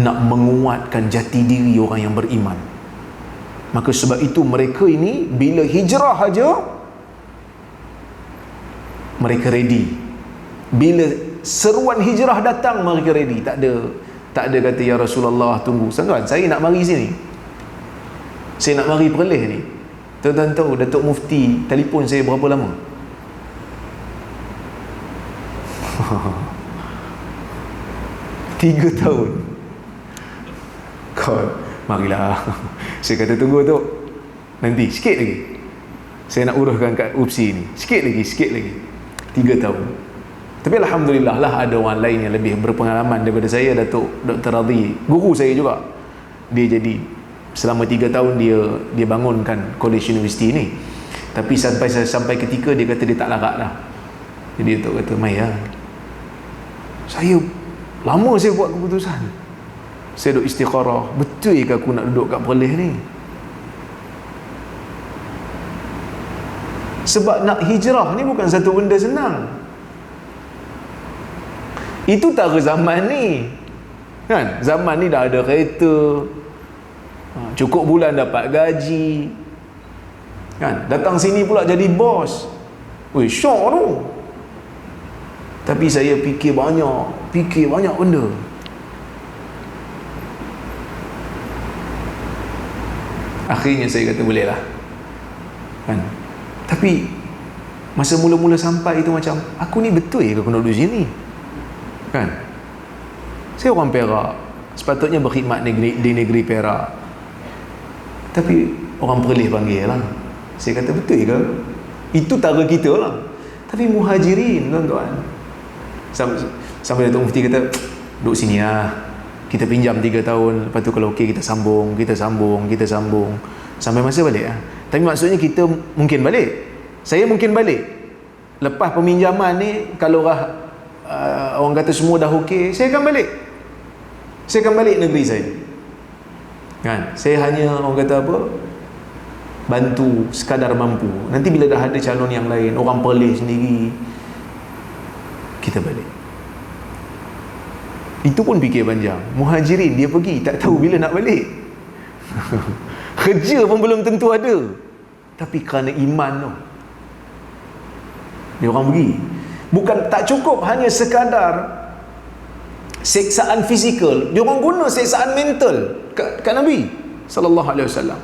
nak menguatkan jati diri orang yang beriman. Maka sebab itu mereka ini bila hijrah aja mereka ready. Bila seruan hijrah datang, mereka ready. Tak ada kata, ya Rasulullah tunggu, tuan, saya nak mari sini, saya nak mari Perlis ni. Tuan-tuan tahu Datuk Mufti telefon saya berapa lama? 3 tahun. Kau marilah. Saya kata, tunggu tu, nanti sikit lagi saya nak uruskan kat UPSI ni, sikit lagi 3 tahun. Tapi alhamdulillah lah, ada orang lain yang lebih berpengalaman daripada saya. Datuk Dr. Radhi, guru saya juga, dia jadi selama 3 tahun dia bangunkan College University ni. Tapi sampai ketika dia kata dia tak larat dah. Jadi Datuk kata, mai lah, saya lama saya buat keputusan, saya duk istikharah, betul ke aku nak duduk kat Perlis ni? Sebab nak hijrah ni bukan satu benda senang. Itu tak ke zaman ni kan? Zaman ni dah ada kereta, cukup bulan dapat gaji kan? Datang sini pula jadi bos, weh, syok tu. Tapi saya fikir banyak benda. Akhirnya saya kata boleh lah kan? Tapi masa mula-mula sampai itu macam, aku ni betul ke aku nak duduk sini kan? Saya orang Perak, sepatutnya berkhidmat di negeri Perak, tapi orang Perlis panggil lah. Saya kata, betul ke? Itu tara kita lah. Tapi muhajirin, tuan-tuan, sampai Datuk Mufti kata, duduk sini lah, kita pinjam 3 tahun, lepas tu kalau okey kita sambung sampai masa balik lah. Tapi maksudnya kita mungkin balik, saya mungkin balik lepas peminjaman ni. Kalau orang kata semua dah okey, saya akan balik negeri saya kan? Saya hanya, orang kata apa, bantu sekadar mampu. Nanti bila dah ada calon yang lain, orang Perlis sendiri, kita balik. Itu pun fikir panjang. Muhajirin dia pergi, tak tahu bila nak balik. Kerja pun belum tentu ada, tapi kerana iman tu, dia orang pergi. Bukan, tak cukup hanya sekadar siksaan fizikal, dia orang guna siksaan mental kat Nabi sallallahu alaihi wasallam.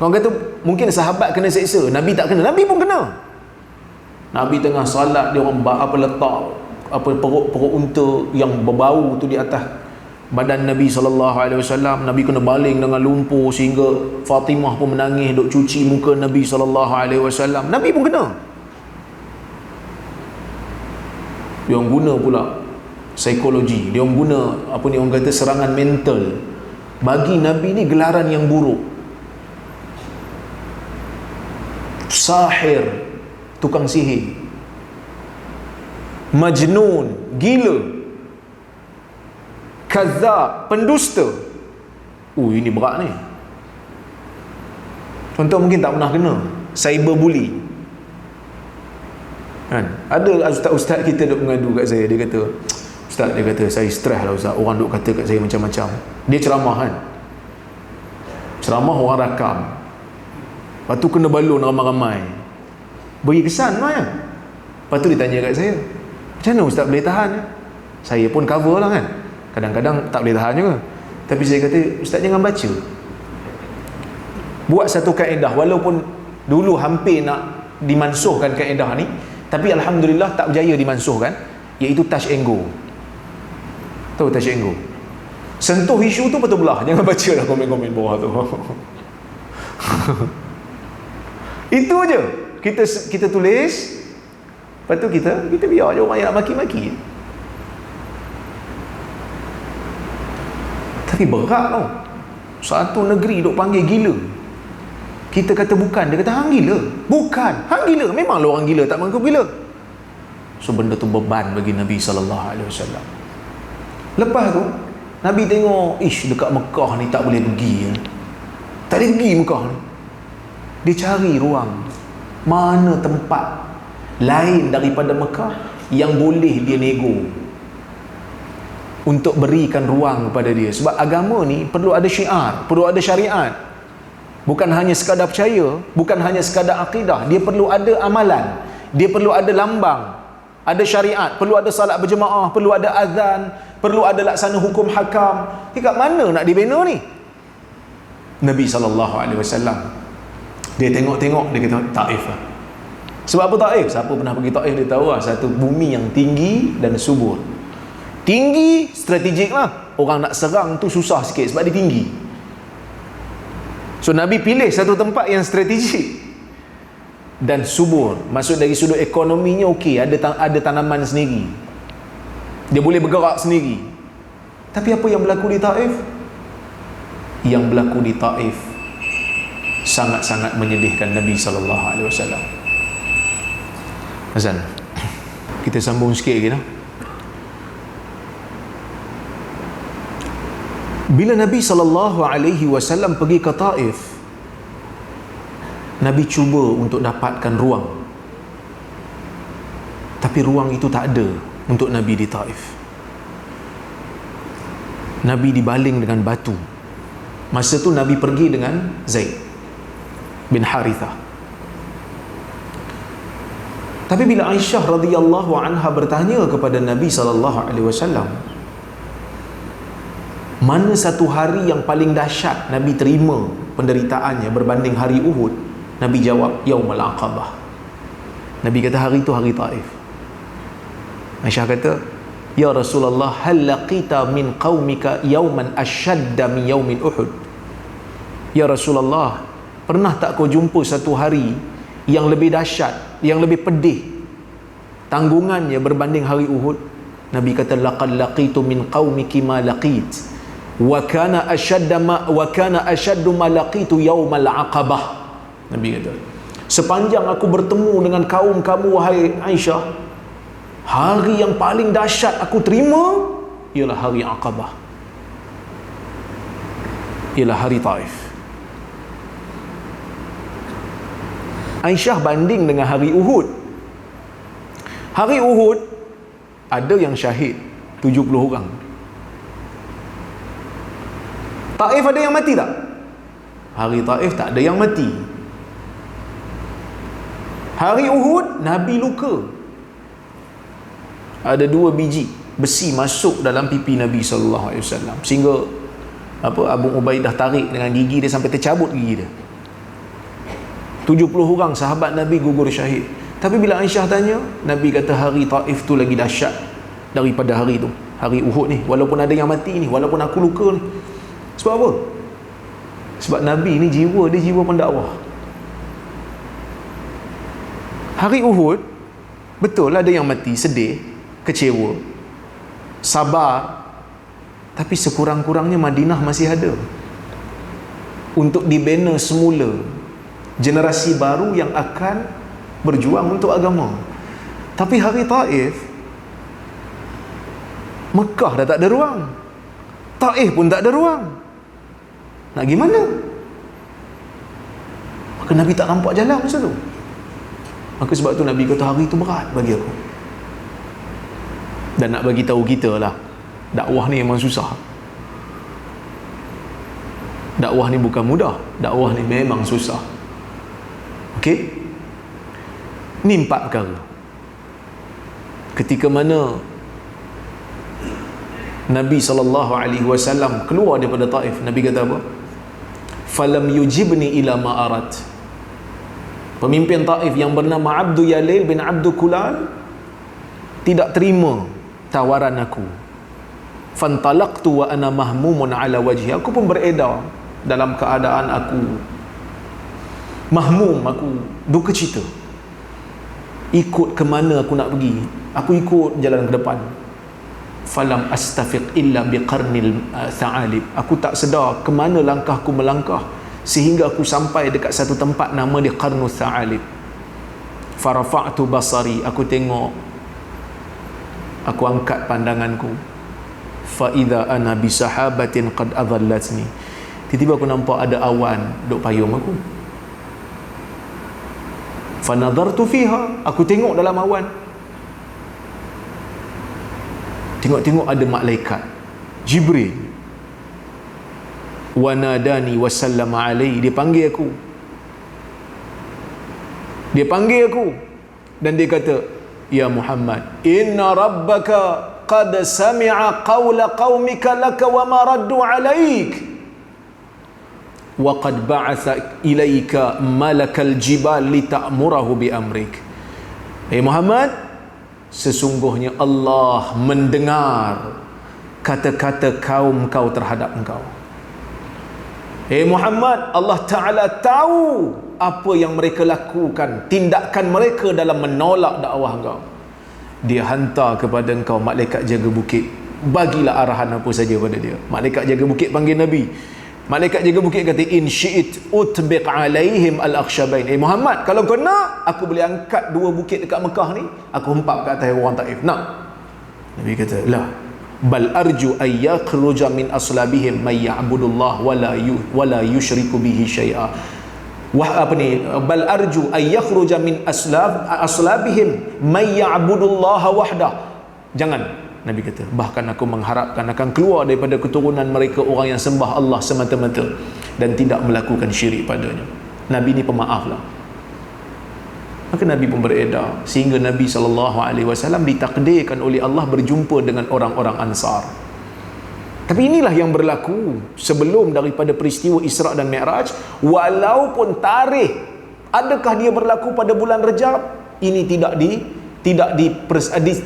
Orang kata mungkin sahabat kena seksa, Nabi tak kena. Nabi pun kena. Nabi tengah salat, dia orang letak perut unta yang berbau tu di atas badan Nabi SAW. Nabi kena baling dengan lumpur sehingga Fatimah pun menangis duk cuci muka Nabi SAW. Nabi pun kena. Dia orang guna pula psikologi, dia orang guna orang kata serangan mental, bagi Nabi ni gelaran yang buruk. Sahir, tukang sihir, majnun, gila, kazab, pendusta. Ini berat ni. Contoh mungkin tak pernah kena, cyberbully kan. Ada ustaz-ustaz kita duk mengadu kat saya, dia kata, ustaz, dia kata, saya stres lah ustaz, orang duk kata kat saya macam-macam. Dia ceramah kan, ceramah orang rakam, lepas tu kena balon ramai-ramai, beri kesan lah kan. Lepas tu dia tanya kat saya, macam mana ustaz boleh tahan? Saya pun cover lah kan, kadang-kadang tak boleh tahan juga. Tapi saya kata, ustaz jangan baca, buat satu kaedah. Walaupun dulu hampir nak dimansuhkan kaedah ni, tapi alhamdulillah tak berjaya dimansuhkan, iaitu touch and go. Tahu touch and go? Sentuh isu tu betul belah, jangan baca lah komen-komen bawah tu. Itu aja kita tulis, lepas tu kita biar je orang yang nak maki-maki. Tapi berat tau. Satu negeri duk panggil gila, kita kata bukan, dia kata hang gila. Bukan, hang gila. Memanglah orang gila tak mengaku gila. So benda tu beban bagi Nabi SAW. Lepas tu Nabi tengok, dekat Mekah ni tak boleh pergi, tak boleh pergi Mekah ni. Dia cari ruang, mana tempat lain daripada Mekah yang boleh dia nego untuk berikan ruang kepada dia. Sebab agama ni perlu ada syiar, perlu ada syariat. Bukan hanya sekadar percaya, bukan hanya sekadar akidah, dia perlu ada amalan, dia perlu ada lambang, ada syariat, perlu ada salat berjemaah, perlu ada azan, perlu ada laksana hukum hakam. Kat mana nak dibina ni? Nabi SAW dia tengok-tengok, dia kata Taif lah. Sebab apa Taif? Siapa pernah pergi Taif dia tahu lah, satu bumi yang tinggi dan subur. Tinggi, strategik lah, orang nak serang tu susah sikit sebab dia tinggi. So Nabi pilih satu tempat yang strategik dan subur. Maksud dari sudut ekonominya okey, ada tanaman sendiri, dia boleh bergerak sendiri. Tapi apa yang berlaku di Taif? Yang berlaku di Taif sangat-sangat menyedihkan Nabi SAW. Azan, kita sambung sikit lagi dah. Bila Nabi SAW pergi ke Taif, Nabi cuba untuk dapatkan ruang, tapi ruang itu tak ada untuk Nabi di Taif. Nabi dibaling dengan batu. Masa tu Nabi pergi dengan Zaid bin Harithah. Tapi bila Aisyah radhiyallahu anha bertanya kepada Nabi SAW, mana satu hari yang paling dahsyat Nabi terima penderitaannya berbanding hari Uhud, Nabi jawab Yaumul Aqabah. Nabi kata hari itu hari Taif. Aisyah kata, ya Rasulullah, hal laqita min qaumika yauman ashadda min yaumin Uhud? Ya Rasulullah, pernah tak kau jumpa satu hari yang lebih dahsyat, yang lebih pedih tanggungannya berbanding hari Uhud? Nabi kata, laqad laqitu min qaumiki ma laqit wa kana ashaddu ma laqitu yaumal aqabah. Nabi kata, sepanjang aku bertemu dengan kaum kamu wahai Aisyah, hari yang paling dahsyat aku terima ialah hari Aqabah, ialah hari Taif. Aisyah banding dengan hari Uhud. Hari Uhud ada yang syahid 70 orang. Taif ada yang mati tak? Hari Taif tak ada yang mati. Hari Uhud Nabi luka. Ada 2 biji besi masuk dalam pipi Nabi SAW, sehingga Abu Ubaidah tarik dengan gigi dia sampai tercabut gigi dia. 70 orang sahabat Nabi gugur syahid. Tapi bila Aisyah tanya, Nabi kata hari Taif tu lagi dahsyat daripada hari tu, hari Uhud ni. Walaupun ada yang mati ni, walaupun aku luka ni. Sebab apa? Sebab Nabi ni jiwa dia jiwa pendakwah. Hari Uhud betul ada yang mati, sedih, kecewa, sabar, tapi sekurang-kurangnya Madinah masih ada untuk dibina semula generasi baru yang akan berjuang untuk agama. Tapi hari Taif, Mekah dah tak ada ruang, Taif pun tak ada ruang. Nak gimana? Maka Nabi tak nampak jalan masa tu. Maka sebab tu Nabi kata hari tu berat bagi aku. Dan nak bagi tahu kita lah, dakwah ni memang susah. Dakwah ni bukan mudah, dakwah ni memang susah. Okey? Ni 4 perkara. Ketika mana Nabi SAW keluar daripada Taif, Nabi kata apa? Falam yujibni ila ma arat. Pemimpin Taif yang bernama Abdu Yalil bin Abdu Kulal tidak terima tawaran aku. Fantalaqtu wa ana mahmumun ala wajhi. Aku pun beredar dalam keadaan aku mahmum, aku duka cita. Ikut ke mana aku nak pergi, aku ikut jalan ke depan. Falam astafiq illa biqarnil tha'alib. Aku tak sedar ke mana langkahku melangkah sehingga aku sampai dekat satu tempat nama dia Qarnul Tha'alib. Farafa'tu basari, aku tengok, aku angkat pandanganku. Fa idza ana bi sahabatin qad adhallatni. Tiba-tiba aku nampak ada awan duk payung aku. Fa nadartu fiha, aku tengok dalam awan. Tengok-tengok ada malaikat Jibril. Wa nadani wa sallama alaihi, dia panggil aku. Dia panggil aku dan dia kata, ya Muhammad, inna rabbaka qad sami'a qawla qaumika laka wa ma raddu alaik wa qad ba'atha ilaika malakal jibal li ta'murahu bi amrik. Muhammad, sesungguhnya Allah mendengar kata-kata kaum kau terhadap engkau. Muhammad, Allah Ta'ala tahu apa yang mereka lakukan, tindakan mereka dalam menolak dakwah engkau. Dia hantar kepada engkau malaikat jaga bukit. Bagilah arahan apa saja pada dia. Malaikat jaga bukit panggil Nabi. Malaikat jaga bukit kata, in syi'it utbiq alaihim al-akhshabain. Muhammad, kalau kau nak, aku boleh angkat 2 bukit dekat Mekah ni, aku hempap ke atas orang Taif. Nak? Nabi kata, la, bal arju ay yakhruja min aslabihim may ya'budullah wala yushriku bihi syai'a. Wah, apa ni? Bal arju ay yakhruja min aslabihim may ya'budullah wahdah. Jangan. Nabi kata, bahkan aku mengharapkan akan keluar daripada keturunan mereka orang yang sembah Allah semata-mata dan tidak melakukan syirik padanya. Nabi ni pemaaf lah. Maka Nabi pun beredar sehingga Nabi SAW ditakdirkan oleh Allah berjumpa dengan orang-orang Ansar. Tapi inilah yang berlaku sebelum daripada peristiwa Isra' dan Mi'raj. Walaupun tarikh adakah dia berlaku pada bulan Rajab, ini tidak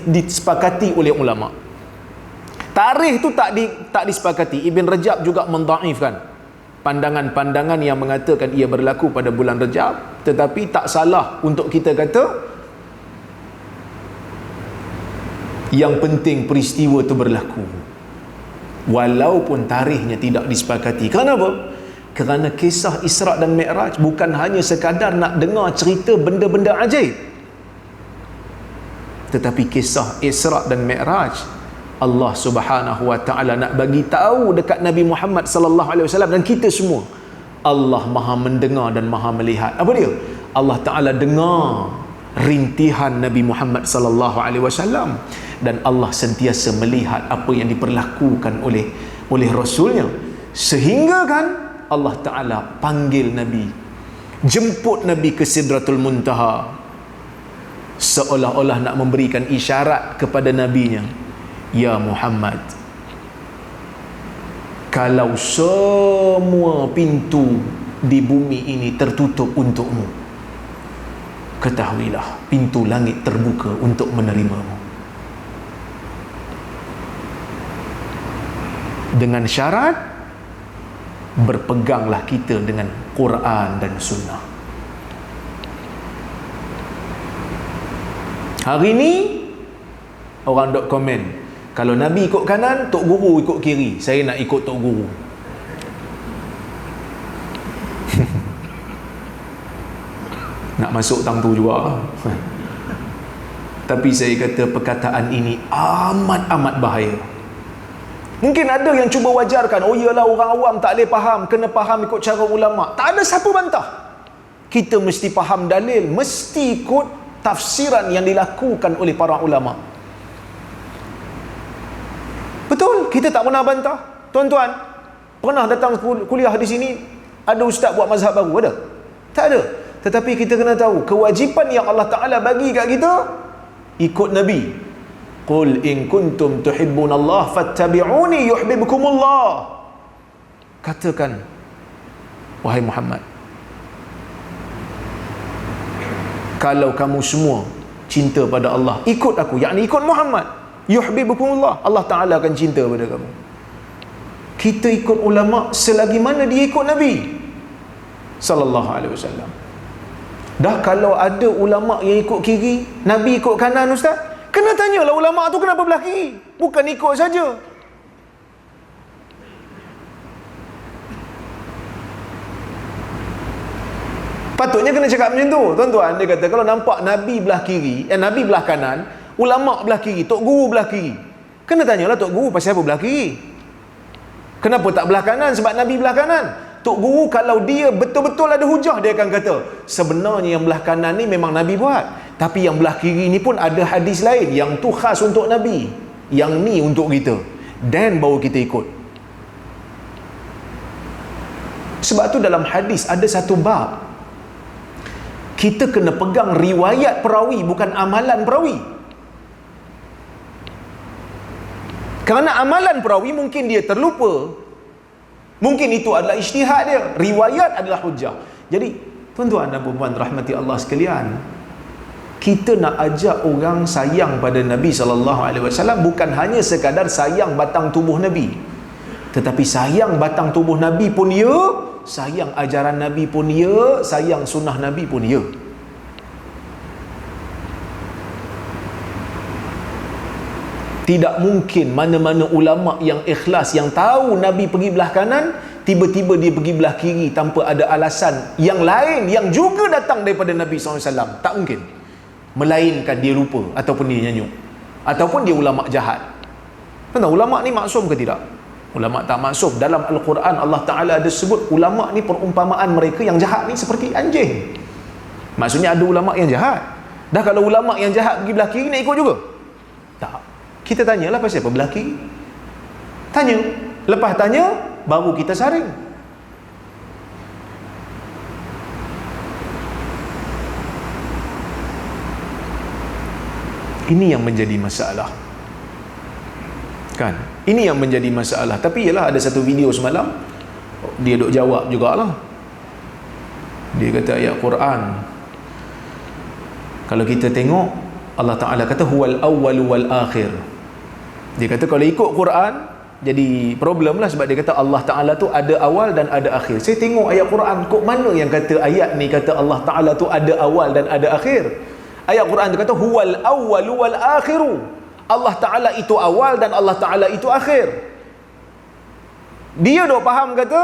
disepakati oleh ulama. Tarikh tu tak disepakati. Ibn Rajab juga mendhaifkan pandangan-pandangan yang mengatakan ia berlaku pada bulan Rajab, tetapi tak salah untuk kita kata yang penting peristiwa itu berlaku walaupun tarikhnya tidak disepakati. Kenapa? Kerana kisah Isra' dan Mi'raj bukan hanya sekadar nak dengar cerita benda-benda ajaib, tetapi kisah Isra' dan Mi'raj Allah Subhanahu wa taala nak bagi tahu dekat Nabi Muhammad sallallahu alaihi wasallam dan kita semua, Allah Maha mendengar dan Maha melihat. Apa dia? Allah Taala dengar rintihan Nabi Muhammad sallallahu alaihi wasallam dan Allah sentiasa melihat apa yang diperlakukan oleh rasulnya, sehingga kan Allah Taala panggil Nabi, jemput Nabi ke Sidratul Muntaha, seolah-olah nak memberikan isyarat kepada nabinya, ya Muhammad, kalau semua pintu di bumi ini tertutup untukmu, ketahuilah pintu langit terbuka untuk menerimamu. Dengan syarat berpeganglah kita dengan Quran dan Sunnah. Hari ni orang dok komen, kalau Nabi ikut kanan, Tok Guru ikut kiri. Saya nak ikut Tok Guru. Nak masuk tang tu juga. Tapi saya kata perkataan ini amat bahaya. Mungkin ada yang cuba wajarkan, oh iyalah orang awam tak boleh faham, kena faham ikut cara ulama. Tak ada siapa bantah. Kita mesti faham dalil, mesti ikut tafsiran yang dilakukan oleh para ulama. Betul, kita tak pernah bantah. Tuan-tuan, pernah datang kuliah di sini, ada ustaz buat mazhab baru? Ada? Tak ada. Tetapi kita kena tahu, kewajipan yang Allah Ta'ala bagi kat kita, ikut Nabi. Qul in kuntum tuhibbunallah fattabi'uni yuhibbukumullah. Katakan, wahai Muhammad, kalau kamu semua cinta pada Allah, ikut aku, yakni ikut Muhammad, yuhibbukumullah, Allah Ta'ala akan cinta pada kamu. Kita ikut ulama selagi mana dia ikut Nabi sallallahu alaihi wasallam. Dah kalau ada ulama yang ikut kiri, Nabi ikut kanan, ustaz, kena tanyalah ulama tu kenapa belah kiri, bukan ikut saja. Patutnya kena cakap macam tu, tuan-tuan. Dia kata kalau nampak Nabi belah kiri, Nabi belah kanan, ulama belah kiri, Tok Guru belah kiri, kena tanyalah Tok Guru pasal apa belah kiri. Kenapa tak belah kanan? Sebab Nabi belah kanan. Tok Guru kalau dia betul-betul ada hujah, dia akan kata sebenarnya yang belah kanan ni memang Nabi buat, tapi yang belah kiri ni pun ada hadis lain, yang tu khas untuk Nabi, yang ni untuk kita, dan baru kita ikut. Sebab tu dalam hadis ada satu bab, kita kena pegang riwayat perawi, bukan amalan perawi. Kerana amalan perawi mungkin dia terlupa, mungkin itu adalah ijtihad dia, riwayat adalah hujah. Jadi tuan-tuan dan puan-puan rahmati Allah sekalian, kita nak ajak orang sayang pada Nabi SAW, bukan hanya sekadar sayang batang tubuh Nabi, tetapi sayang batang tubuh Nabi pun ya, sayang ajaran Nabi pun ya, sayang sunnah Nabi pun ya. Tidak mungkin mana-mana ulama yang ikhlas, yang tahu Nabi pergi belah kanan, tiba-tiba dia pergi belah kiri tanpa ada alasan yang lain yang juga datang daripada Nabi SAW. Tak mungkin. Melainkan dia lupa, ataupun dia nyanyuk, ataupun dia ulama jahat. Tentang ulama ni maksum ke tidak? Ulama tak maksum. Dalam Al-Quran Allah Ta'ala ada sebut ulama ni, perumpamaan mereka yang jahat ni seperti anjing. Maksudnya ada ulama yang jahat. Dah kalau ulama yang jahat pergi belah kiri, nak ikut juga? Tak. Kita tanyalah pasal apa belah kiri. Tanya. Lepas tanya, baru kita saring. Ini yang menjadi masalah. Kan? Ini yang menjadi masalah. Tapi ialah ada satu video semalam, dia duk jawab jugalah. Dia kata ayat Quran, kalau kita tengok, Allah Ta'ala kata huwal awwal wal akhir. Dia kata kalau ikut Quran jadi problem lah, sebab dia kata Allah Ta'ala tu ada awal dan ada akhir. Saya tengok ayat Quran, kok mana yang kata ayat ni kata Allah Ta'ala tu ada awal dan ada akhir? Ayat Quran tu kata huwal awwal wal akhiru. Allah Ta'ala itu awal dan Allah Ta'ala itu akhir. Dia dok faham kata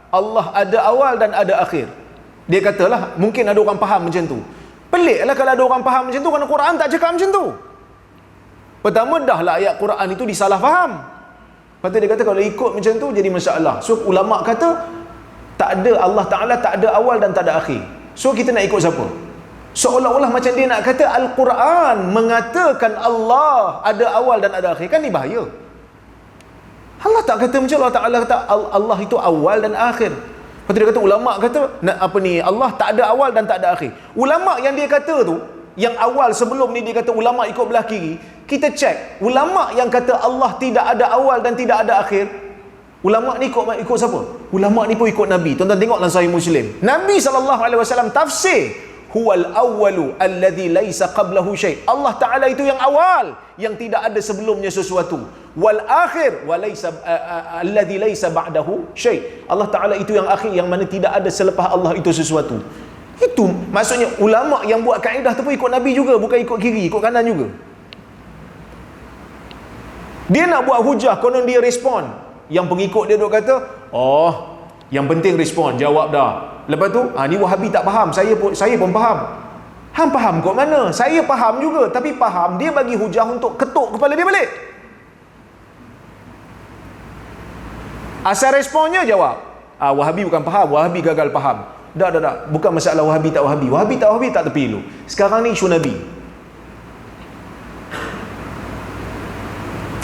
Allah ada awal dan ada akhir. Dia katalah mungkin ada orang faham macam tu. Peliklah kalau ada orang faham macam tu, kerana Quran tak cakap macam tu. Pertama, dah lah ayat Quran itu disalah faham. Lepas tu dia kata kalau ikut macam tu jadi masalah. So ulama kata tak ada, Allah Ta'ala tak ada awal dan tak ada akhir. So kita nak ikut siapa? Seolah-olah macam dia nak kata Al-Quran mengatakan Allah ada awal dan ada akhir. Kan ni bahaya. Allah tak kata macam Allah Ta'ala kata Allah itu awal dan akhir. Lepas tu dia kata ulama kata Allah tak ada awal dan tak ada akhir. Ulama yang dia kata tu, yang awal sebelum ni dia kata ulama ikut belah kiri, kita cek ulama yang kata Allah tidak ada awal dan tidak ada akhir, ulama ni ikut siapa? Ulama ni pun ikut Nabi. Tuan-tuan tengok dalam Sahih Muslim, Nabi SAW tafsir huwal awwalu alladhi laisa qablahu syai'. Allah Ta'ala itu yang awal, yang tidak ada sebelumnya sesuatu. wal akhir wa laysa alladhi laysa ba'dahu syai. Allah Taala itu yang akhir, yang mana tidak ada selepas Allah itu sesuatu. Itu maksudnya ulama yang buat kaedah tu pun ikut Nabi juga, bukan ikut kiri, ikut kanan juga. Dia nak buat hujah, konon dia respon. Yang pengikut dia duk kata, oh, yang penting respon, jawab dah. Lepas tu, ni Wahabi tak faham, saya pun faham. Hang faham kot mana? Saya faham juga, tapi faham dia bagi hujah untuk ketuk kepala dia balik. Asal responnya jawab. Wahabi bukan faham, Wahabi gagal faham. Dah. Bukan masalah Wahabi tak Wahabi. Wahabi tak tepi dulu. Sekarang ni isu Nabi.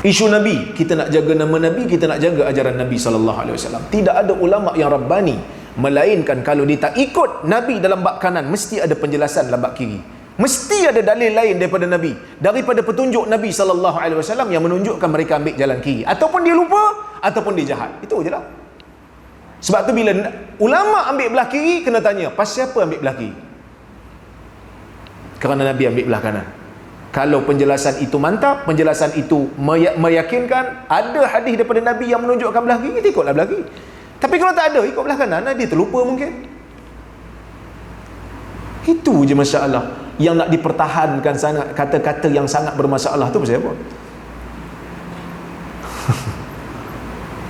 Isu Nabi, kita nak jaga nama Nabi, kita nak jaga ajaran Nabi SAW. Tidak ada ulama yang Rabbani, melainkan kalau dia tak ikut Nabi dalam bab kanan, mesti ada penjelasan dalam bab kiri. Mesti ada dalil lain daripada Nabi, daripada petunjuk Nabi SAW yang menunjukkan mereka ambil jalan kiri. Ataupun dia lupa, ataupun dia jahat. Itu je lah. Sebab tu bila ulama ambil belah kiri, kena tanya, pasal apa ambil belah kiri? Kerana Nabi ambil belah kanan. Kalau penjelasan itu mantap, penjelasan itu meyakinkan, ada hadis daripada Nabi yang menunjukkan belah kiri, kita ikutlah belah kiri. Tapi kalau tak ada, ikut belah kanan, dia terlupa mungkin. Itu je masalah. Yang nak dipertahankan sangat, kata-kata yang sangat bermasalah tu pasal apa?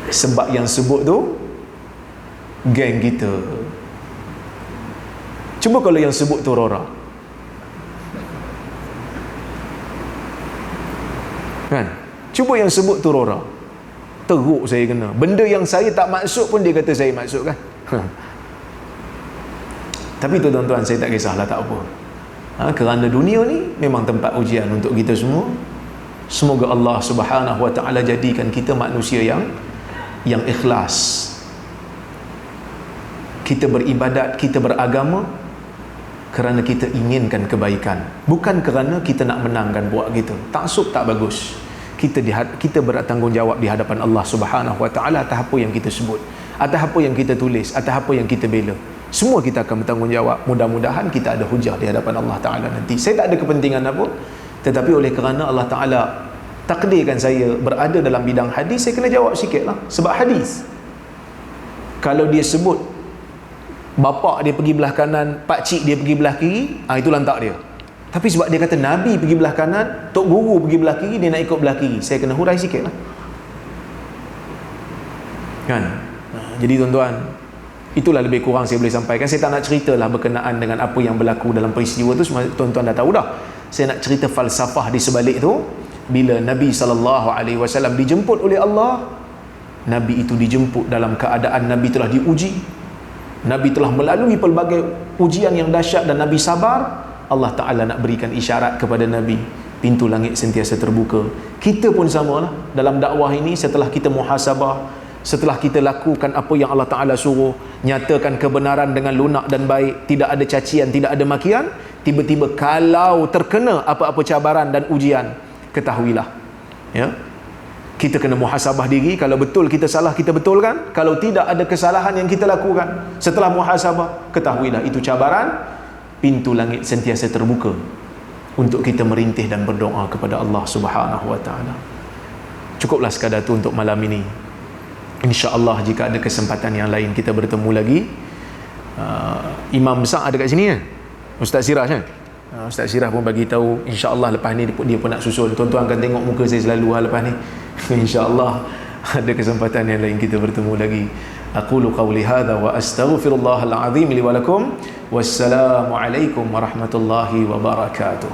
Sebab yang sebut tu geng kita. Cuba kalau yang sebut tu Rora, kan? Cuba yang sebut tu Rora, teruk saya kena. Benda yang saya tak maksud pun dia kata saya maksud, kan? Tapi tu tuan-tuan, saya tak kisahlah, tak apa. Kerana dunia ni memang tempat ujian untuk kita semua. Semoga Allah Subhanahu Wa Taala jadikan kita manusia yang ikhlas. Kita beribadat, kita beragama kerana kita inginkan kebaikan, bukan kerana kita nak menangkan buat kita. Taksub tak bagus. Kita bertanggungjawab di hadapan Allah Subhanahu Wa Taala atas apa yang kita sebut, atas apa yang kita tulis, atas apa yang kita bela. Semua kita akan bertanggungjawab. Mudah-mudahan kita ada hujah di hadapan Allah Ta'ala nanti. Saya tak ada kepentingan apa, tetapi oleh kerana Allah Ta'ala takdirkan saya berada dalam bidang hadis, saya kena jawab sikit lah. Sebab hadis, kalau dia sebut bapak dia pergi belah kanan, pakcik dia pergi belah kiri, itu lantak dia. Tapi sebab dia kata Nabi pergi belah kanan, tok guru pergi belah kiri, dia nak ikut belah kiri, saya kena hurai sikit lah, kan? Jadi tuan-tuan, itulah lebih kurang saya boleh sampaikan. Saya tak nak ceritalah berkenaan dengan apa yang berlaku dalam peristiwa tu, tuan-tuan dah tahu dah. Saya nak cerita falsafah di sebalik tu. Bila Nabi SAW dijemput oleh Allah, Nabi itu dijemput dalam keadaan Nabi telah diuji, Nabi telah melalui pelbagai ujian yang dahsyat, dan Nabi sabar. Allah Ta'ala nak berikan isyarat kepada Nabi, pintu langit sentiasa terbuka. Kita pun samalah dalam dakwah ini. Setelah kita muhasabah, setelah kita lakukan apa yang Allah Ta'ala suruh, nyatakan kebenaran dengan lunak dan baik, tidak ada cacian, tidak ada makian, tiba-tiba kalau terkena apa-apa cabaran dan ujian, ketahuilah, ya, kita kena muhasabah diri. Kalau betul kita salah, kita betulkan. Kalau tidak ada kesalahan yang kita lakukan, setelah muhasabah, ketahuilah itu cabaran. Pintu langit sentiasa terbuka untuk kita merintih dan berdoa kepada Allah Subhanahu Wa Ta'ala. Cukuplah sekadar tu untuk malam ini. InsyaAllah jika ada kesempatan yang lain kita bertemu lagi. Imam besar ada kat sini, kan? Ustaz Siraj, kan? Ustaz Siraj pun bagi tahu insyaAllah lepas ni dia pun nak susul. Tuan-tuan akan tengok muka saya selalu lepas ni. InsyaAllah ada kesempatan yang lain kita bertemu lagi. Aqulu qawli hadha wa astaghfirullahal azim li wa lakum. Wassalamu alaikum warahmatullahi wabarakatuh.